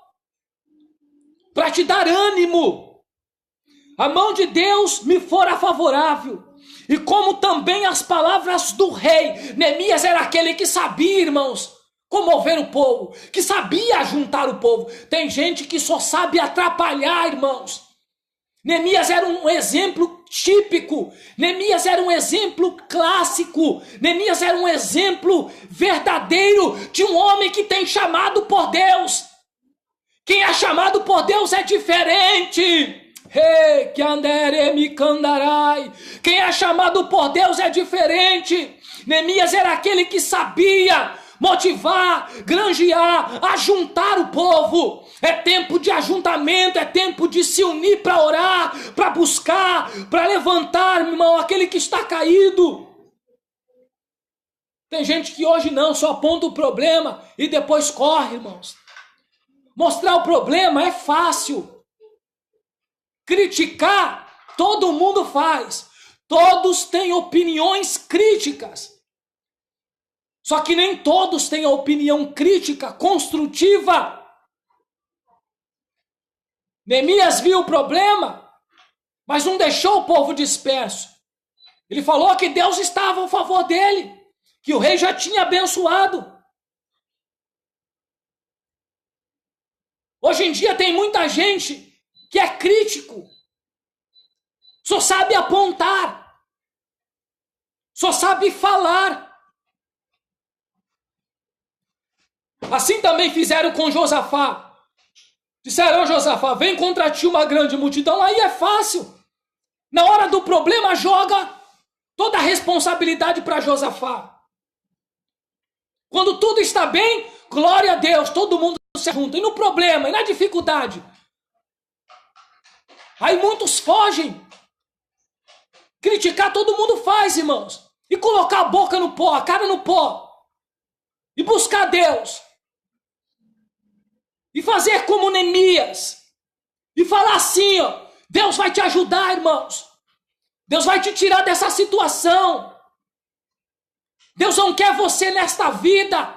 Speaker 1: para te dar ânimo. A mão de Deus me fora favorável. E como também as palavras do rei. Neemias era aquele que sabia, irmãos, comover o povo, que sabia juntar o povo. Tem gente que só sabe atrapalhar, irmãos. Neemias era um exemplo típico. Neemias era um exemplo clássico. Neemias era um exemplo verdadeiro de um homem que tem chamado por Deus. Quem é chamado por Deus é diferente. Quem é chamado por Deus é diferente. Neemias era aquele que sabia motivar, granjear, ajuntar o povo. É tempo de ajuntamento, é tempo de se unir para orar, para buscar, para levantar, meu irmão, aquele que está caído. Tem gente que hoje não, só aponta o problema e depois corre, irmãos. Mostrar o problema é fácil. Criticar, todo mundo faz. Todos têm opiniões críticas. Só que nem todos têm a opinião crítica, construtiva. Neemias viu o problema, mas não deixou o povo disperso. Ele falou que Deus estava a favor dele, que o rei já tinha abençoado. Hoje em dia tem muita gente que é crítico, só sabe apontar, só sabe falar. Assim também fizeram com Josafá. Disseram: "Ô Josafá, vem contra ti uma grande multidão", aí é fácil. Na hora do problema, joga toda a responsabilidade para Josafá. Quando tudo está bem, glória a Deus, todo mundo se junta. E no problema, e na dificuldade, aí muitos fogem. Criticar todo mundo faz, irmãos. E colocar a boca no pó, a cara no pó. E buscar Deus. E fazer como Neemias. E falar assim, ó: Deus vai te ajudar, irmãos. Deus vai te tirar dessa situação. Deus não quer você nesta vida.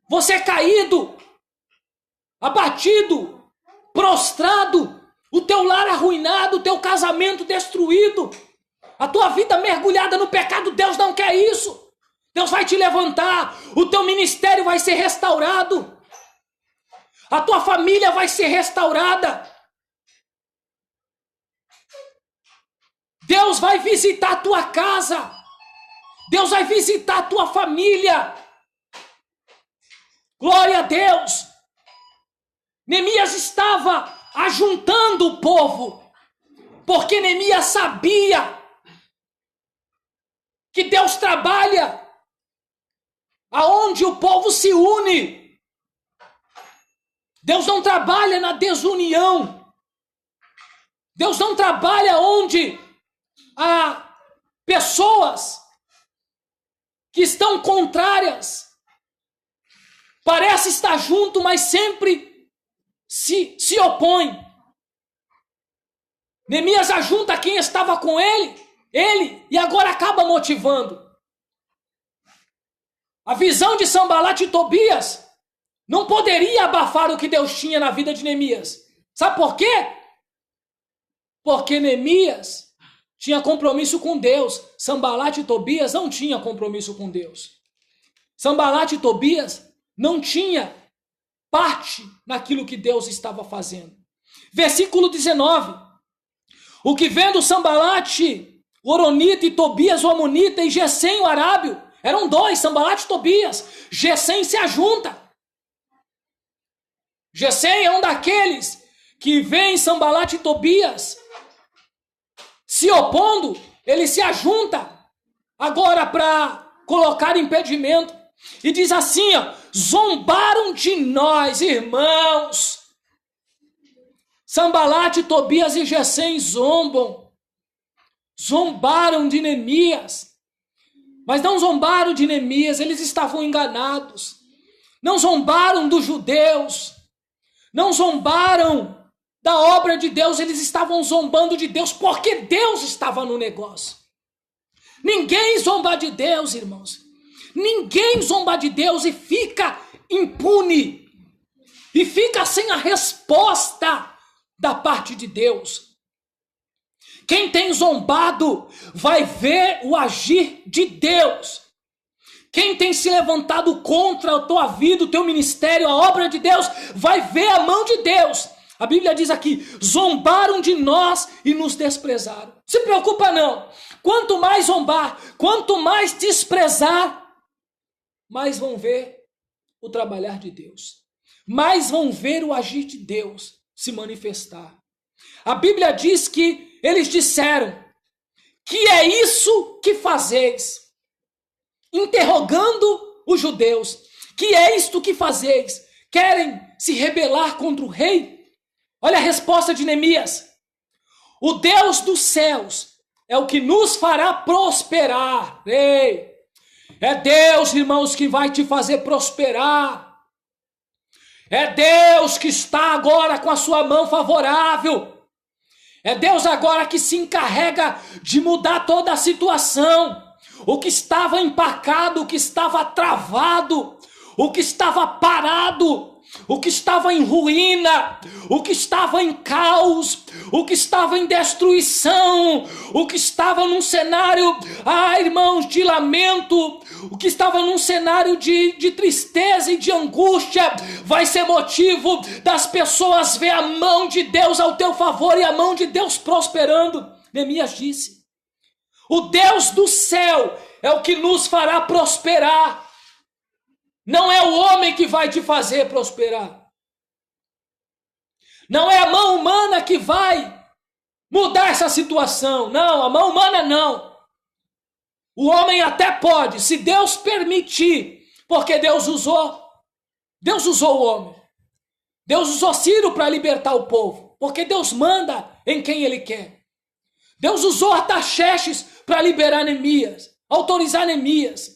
Speaker 1: Você caído, abatido, prostrado, o teu lar arruinado, o teu casamento destruído, a tua vida mergulhada no pecado. Deus não quer isso. Deus vai te levantar, o teu ministério vai ser restaurado, a tua família vai ser restaurada. Deus vai visitar a tua casa, Deus vai visitar a tua família. Glória a Deus. Neemias estava ajuntando o povo, porque Neemias sabia que Deus trabalha aonde o povo se une. Deus não trabalha na desunião. Deus não trabalha onde há pessoas que estão contrárias. Parece estar junto, mas sempre se opõe. Neemias ajunta quem estava com ele, e agora acaba motivando. A visão de Sanbalat e Tobias não poderia abafar o que Deus tinha na vida de Neemias. Sabe por quê? Porque Neemias tinha compromisso com Deus. Sanbalat e Tobias não tinham compromisso com Deus. Sanbalat e Tobias não tinha parte naquilo que Deus estava fazendo. Versículo 19. O que vendo Sanbalat, o Horonita, e Tobias, o Amonita, e Gesem, o Arábio, eram dois, Sanbalat e Tobias. Gesem se ajunta. Gesem é um daqueles que vem Sanbalat e Tobias se opondo, ele se ajunta agora para colocar impedimento. E diz assim, ó: zombaram de nós, irmãos. Sanbalat, Tobias e Gesem zombam. Zombaram de Neemias. Mas não zombaram de Neemias, eles estavam enganados. Não zombaram dos judeus. Não zombaram da obra de Deus, eles estavam zombando de Deus, porque Deus estava no negócio. Ninguém zomba de Deus, irmãos. Ninguém zomba de Deus e fica impune. E fica sem a resposta da parte de Deus. Quem tem zombado vai ver o agir de Deus. Quem tem se levantado contra a tua vida, o teu ministério, a obra de Deus, vai ver a mão de Deus. A Bíblia diz aqui: zombaram de nós e nos desprezaram. Se preocupa não. Quanto mais zombar, quanto mais desprezar, mais vão ver o trabalhar de Deus. Mais vão ver o agir de Deus se manifestar. A Bíblia diz que eles disseram: que é isso que fazeis? interrogando os judeus: que é isto que fazeis? Querem se rebelar contra o rei? Olha a resposta de Neemias: o Deus dos céus é o que nos fará prosperar. Ei, é Deus, irmãos, que vai te fazer prosperar. É Deus que está agora com a sua mão favorável. É Deus agora que se encarrega de mudar toda a situação. O que estava empacado, o que estava travado, o que estava parado, o que estava em ruína, o que estava em caos, o que estava em destruição, o que estava num cenário, irmãos, de lamento, o que estava num cenário de tristeza e de angústia, vai ser motivo das pessoas ver a mão de Deus ao teu favor e a mão de Deus prosperando. Neemias disse: o Deus do céu é o que nos fará prosperar. Não é o homem que vai te fazer prosperar. Não é a mão humana que vai mudar essa situação. Não, a mão humana não. O homem até pode, se Deus permitir, porque Deus usou o homem. Deus usou Ciro para libertar o povo, porque Deus manda em quem ele quer. Deus usou Artaxerxes para liberar Neemias, autorizar Neemias.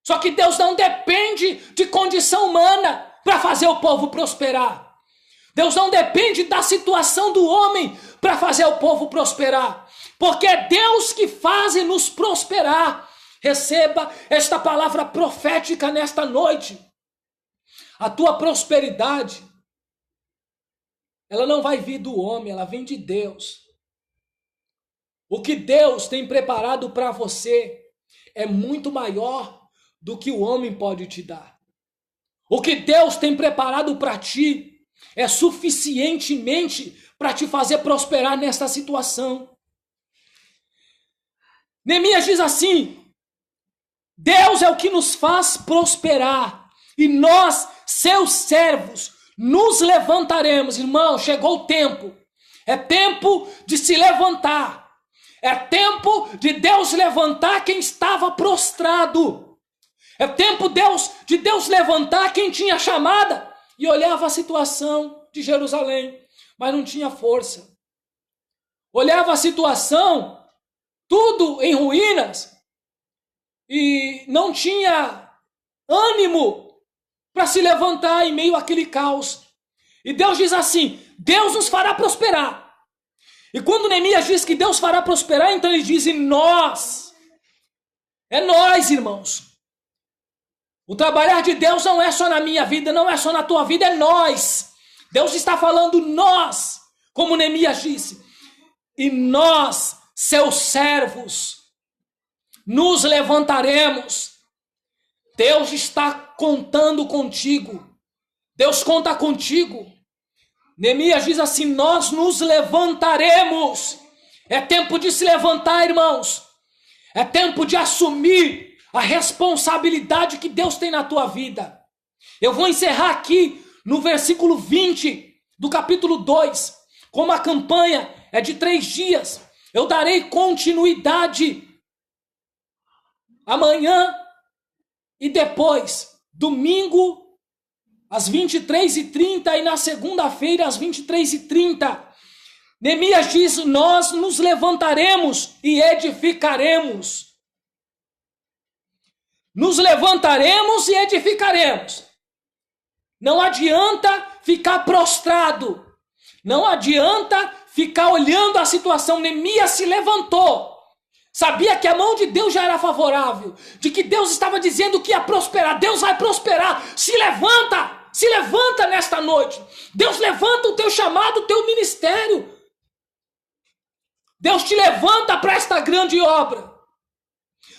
Speaker 1: Só que Deus não depende de condição humana para fazer o povo prosperar. Deus não depende da situação do homem para fazer o povo prosperar. Porque é Deus que faz nos prosperar. Receba esta palavra profética nesta noite. A tua prosperidade, ela não vai vir do homem, ela vem de Deus. O que Deus tem preparado para você é muito maior do que o homem pode te dar. O que Deus tem preparado para ti é suficientemente para te fazer prosperar nesta situação. Neemias diz assim: Deus é o que nos faz prosperar e nós, seus servos, nos levantaremos. Irmão, chegou o tempo. É tempo de se levantar. É tempo de Deus levantar quem estava prostrado. É tempo de Deus levantar quem tinha chamada e olhava a situação de Jerusalém, mas não tinha força. Olhava a situação, tudo em ruínas, e não tinha ânimo para se levantar em meio àquele caos. E Deus diz assim: Deus nos fará prosperar. E quando Neemias diz que Deus fará prosperar, então ele diz: e nós. É nós, irmãos. O trabalhar de Deus não é só na minha vida, não é só na tua vida, é nós. Deus está falando nós, como Neemias disse. E nós, seus servos, nos levantaremos. Deus está contando contigo. Deus conta contigo. Neemias diz assim: nós nos levantaremos. É tempo de se levantar, irmãos. É tempo de assumir a responsabilidade que Deus tem na tua vida. Eu vou encerrar aqui no versículo 20 do capítulo 2. Como a campanha é de 3 dias, eu darei continuidade amanhã e depois, domingo, às 23h30 e na segunda-feira, às 23h30. Neemias diz: nós nos levantaremos e edificaremos. Nos levantaremos e edificaremos. Não adianta ficar prostrado. Não adianta ficar olhando a situação. Neemias se levantou. Sabia que a mão de Deus já era favorável. De que Deus estava dizendo que ia prosperar. Deus vai prosperar. Se levanta. Se levanta nesta noite. Deus levanta o teu chamado, o teu ministério. Deus te levanta para esta grande obra.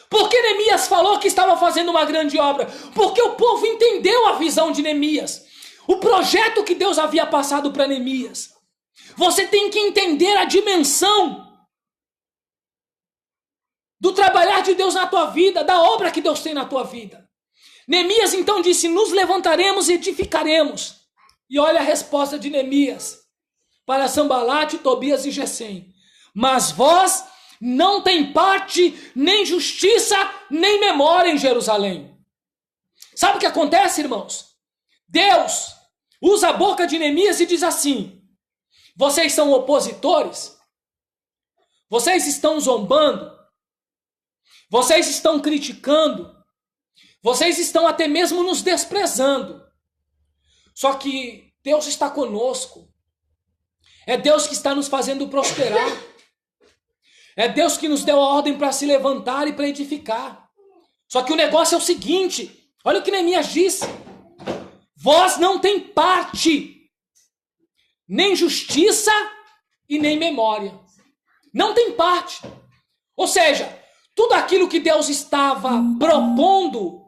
Speaker 1: Por que Neemias falou que estava fazendo uma grande obra? Porque o povo entendeu a visão de Neemias. O projeto que Deus havia passado para Neemias. Você tem que entender a dimensão do trabalhar de Deus na tua vida, da obra que Deus tem na tua vida. Neemias então disse: nos levantaremos e edificaremos. E olha a resposta de Neemias para Sanbalate, Tobias e Gesem. Mas vós não tem parte, nem justiça, nem memória em Jerusalém. Sabe o que acontece, irmãos? Deus usa a boca de Neemias e diz assim: vocês são opositores, vocês estão zombando, vocês estão criticando, vocês estão até mesmo nos desprezando. Só que Deus está conosco. É Deus que está nos fazendo prosperar. É Deus que nos deu a ordem para se levantar e para edificar. Só que o negócio é o seguinte, olha o que Neemias diz: vós não tem parte, nem justiça e nem memória. Não tem parte. Ou seja, tudo aquilo que Deus estava propondo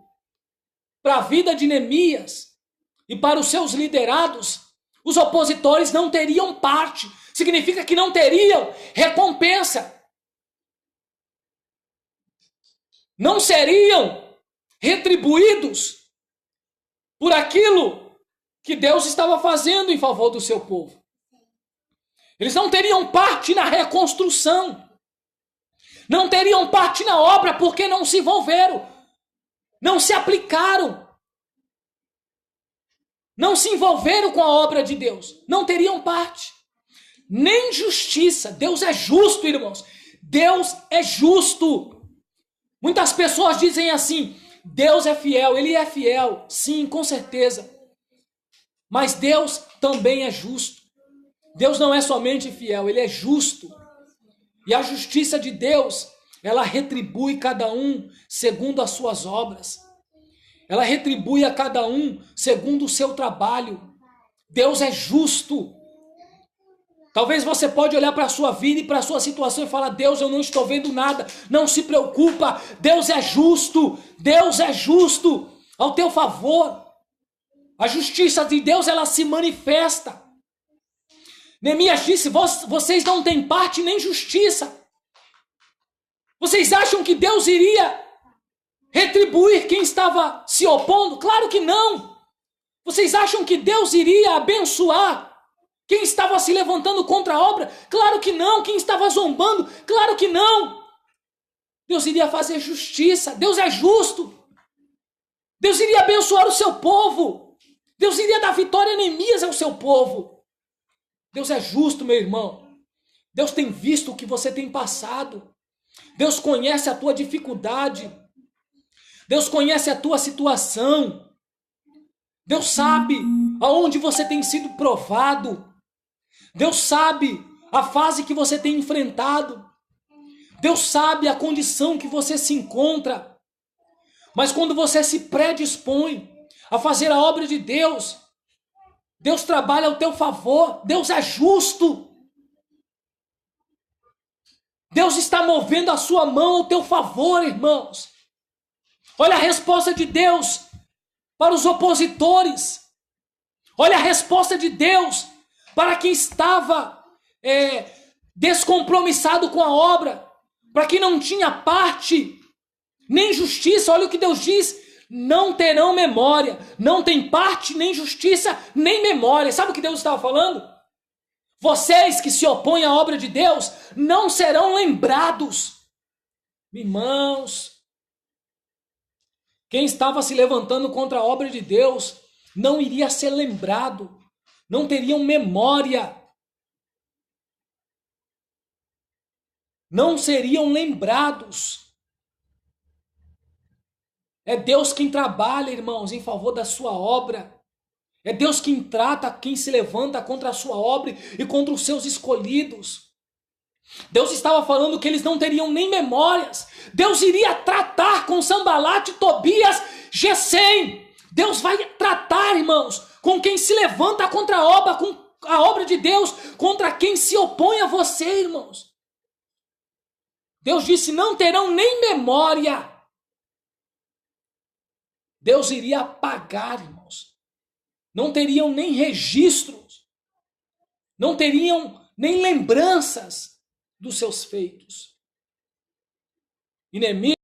Speaker 1: para a vida de Neemias e para os seus liderados, os opositores não teriam parte. Significa que não teriam recompensa. Não seriam retribuídos por aquilo que Deus estava fazendo em favor do seu povo. Eles não teriam parte na reconstrução. Não teriam parte na obra porque não se envolveram. Não se aplicaram. Não se envolveram com a obra de Deus. Não teriam parte. Nem justiça. Deus é justo, irmãos. Deus é justo. Muitas pessoas dizem assim: Deus é fiel. Ele é fiel. Sim, com certeza. Mas Deus também é justo. Deus não é somente fiel, Ele é justo. E a justiça de Deus, ela retribui cada um segundo as suas obras. Ela retribui a cada um segundo o seu trabalho. Deus é justo. Talvez você pode olhar para a sua vida e para a sua situação e falar: Deus, eu não estou vendo nada. Não se preocupa, Deus é justo. Deus é justo ao teu favor. A justiça de Deus, ela se manifesta. Neemias disse: vocês não têm parte nem justiça. Vocês acham que Deus iria retribuir quem estava se opondo? Claro que não. Vocês acham que Deus iria abençoar quem estava se levantando contra a obra? Claro que não. Quem estava zombando? Claro que não. Deus iria fazer justiça. Deus é justo. Deus iria abençoar o seu povo. Deus iria dar vitória a Neemias ao seu povo. Deus é justo, meu irmão. Deus tem visto o que você tem passado. Deus conhece a tua dificuldade. Deus conhece a tua situação. Deus sabe aonde você tem sido provado. Deus sabe a fase que você tem enfrentado. Deus sabe a condição que você se encontra. Mas quando você se predispõe a fazer a obra de Deus, Deus trabalha ao teu favor. Deus é justo. Deus está movendo a sua mão ao teu favor, irmãos. Olha a resposta de Deus para os opositores. Olha a resposta de Deus para quem estava descompromissado com a obra, para quem não tinha parte, nem justiça. Olha o que Deus diz: não terão memória, não tem parte, nem justiça, nem memória. Sabe o que Deus estava falando? Vocês que se opõem à obra de Deus não serão lembrados. Irmãos, quem estava se levantando contra a obra de Deus não iria ser lembrado, não teriam memória, não seriam lembrados. É Deus quem trabalha, irmãos, em favor da sua obra. É Deus quem trata quem se levanta contra a sua obra e contra os seus escolhidos. Deus estava falando que eles não teriam nem memórias. Deus iria tratar com Sanbalate, Tobias, Gesem. Deus vai tratar, irmãos, com quem se levanta contra a obra, com a obra de Deus, contra quem se opõe a você, irmãos. Deus disse: não terão nem memória. Deus iria apagar, irmãos. Não teriam nem registros. Não teriam nem lembranças dos seus feitos. E Neemias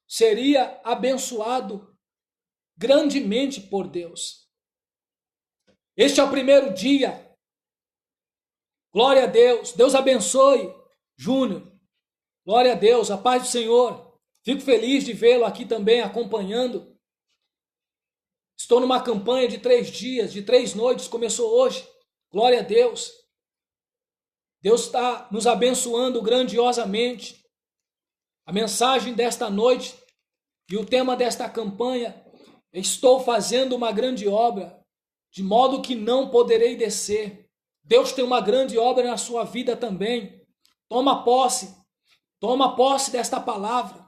Speaker 1: seria abençoado grandemente por Deus. Este é o primeiro dia. Glória a Deus. Deus abençoe, Júnior. Glória a Deus, a paz do Senhor. Fico feliz de vê-lo aqui também acompanhando. Estou numa campanha de 3 dias, de 3 noites, começou hoje. Glória a Deus. Deus está nos abençoando grandiosamente. A mensagem desta noite e o tema desta campanha: estou fazendo uma grande obra, de modo que não poderei descer. Deus tem uma grande obra na sua vida também. Toma posse desta palavra.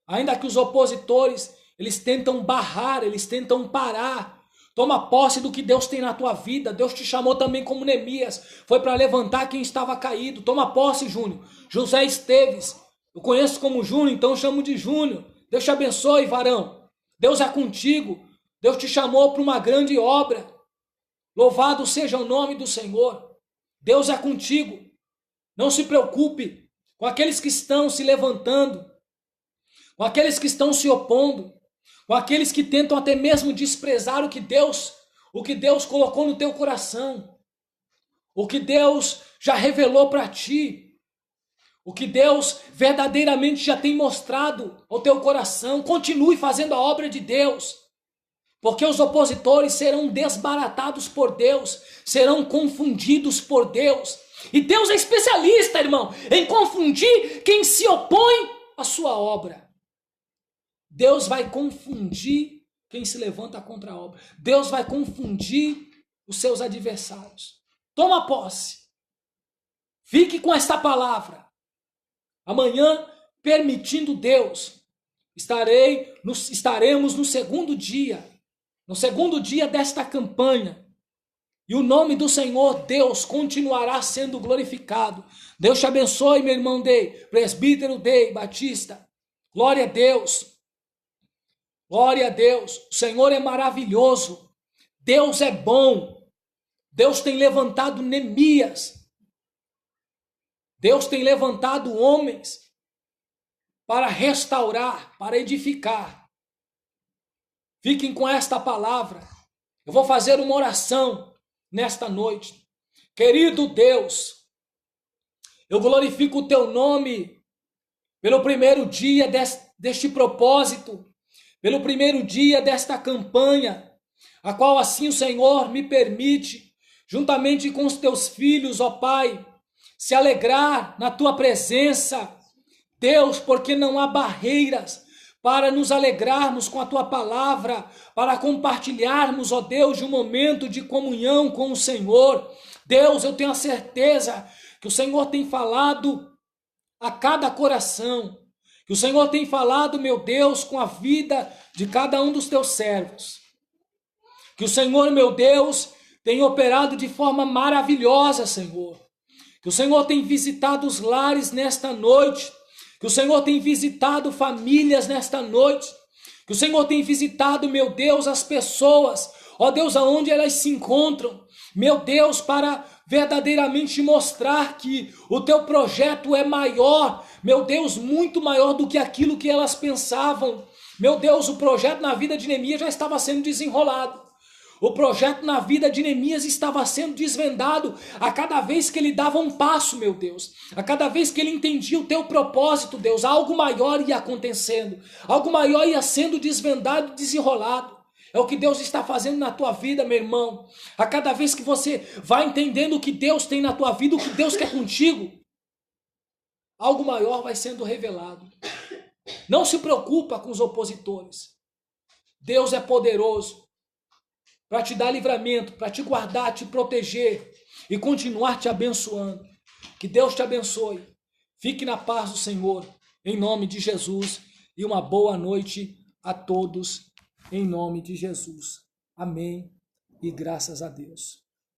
Speaker 1: Ainda que os opositores, eles tentam barrar, eles tentam parar. Toma posse do que Deus tem na tua vida. Deus te chamou também como Neemias. Foi para levantar quem estava caído. Toma posse, Júnior. José Esteves. Eu conheço como Júnior, então eu chamo de Júnior. Deus te abençoe, varão. Deus é contigo. Deus te chamou para uma grande obra. Louvado seja o nome do Senhor. Deus é contigo. Não se preocupe com aqueles que estão se levantando, com aqueles que estão se opondo, com aqueles que tentam até mesmo desprezar o que Deus colocou no teu coração, o que Deus já revelou para ti, o que Deus verdadeiramente já tem mostrado ao teu coração. Continue fazendo a obra de Deus, porque os opositores serão desbaratados por Deus, serão confundidos por Deus. E Deus é especialista, irmão, em confundir quem se opõe à sua obra. Deus vai confundir quem se levanta contra a obra. Deus vai confundir os seus adversários. Toma posse. Fique com esta palavra. Amanhã, permitindo Deus, estaremos no segundo dia desta campanha. E o nome do Senhor Deus continuará sendo glorificado. Deus te abençoe, meu irmão Dei, presbítero Dei, Batista. Glória a Deus. Glória a Deus. O Senhor é maravilhoso. Deus é bom. Deus tem levantado Neemias. Deus tem levantado homens para restaurar, para edificar. Fiquem com esta palavra. Eu vou fazer uma oração nesta noite. Querido Deus, eu glorifico o teu nome pelo primeiro dia deste propósito, pelo primeiro dia desta campanha, a qual assim o Senhor me permite, juntamente com os teus filhos, ó Pai, se alegrar na tua presença. Deus, porque não há barreiras para nos alegrarmos com a tua palavra, para compartilharmos, ó Deus, de um momento de comunhão com o Senhor. Deus, eu tenho a certeza que o Senhor tem falado a cada coração, que o Senhor tem falado, meu Deus, com a vida de cada um dos teus servos, que o Senhor, meu Deus, tem operado de forma maravilhosa, Senhor, que o Senhor tem visitado os lares nesta noite, que o Senhor tem visitado famílias nesta noite, que o Senhor tem visitado, meu Deus, as pessoas, ó Deus, aonde elas se encontram, meu Deus, para verdadeiramente mostrar que o teu projeto é maior, meu Deus, muito maior do que aquilo que elas pensavam. Meu Deus, o projeto na vida de Neemias já estava sendo desenrolado. O projeto na vida de Neemias estava sendo desvendado a cada vez que ele dava um passo, meu Deus. A cada vez que ele entendia o teu propósito, Deus, algo maior ia acontecendo. Algo maior ia sendo desvendado e desenrolado. É o que Deus está fazendo na tua vida, meu irmão. A cada vez que você vai entendendo o que Deus tem na tua vida, o que Deus quer contigo, algo maior vai sendo revelado. Não se preocupa com os opositores. Deus é poderoso para te dar livramento, para te guardar, te proteger e continuar te abençoando. Que Deus te abençoe. Fique na paz do Senhor, em nome de Jesus, e uma boa noite a todos, em nome de Jesus. Amém e graças a Deus.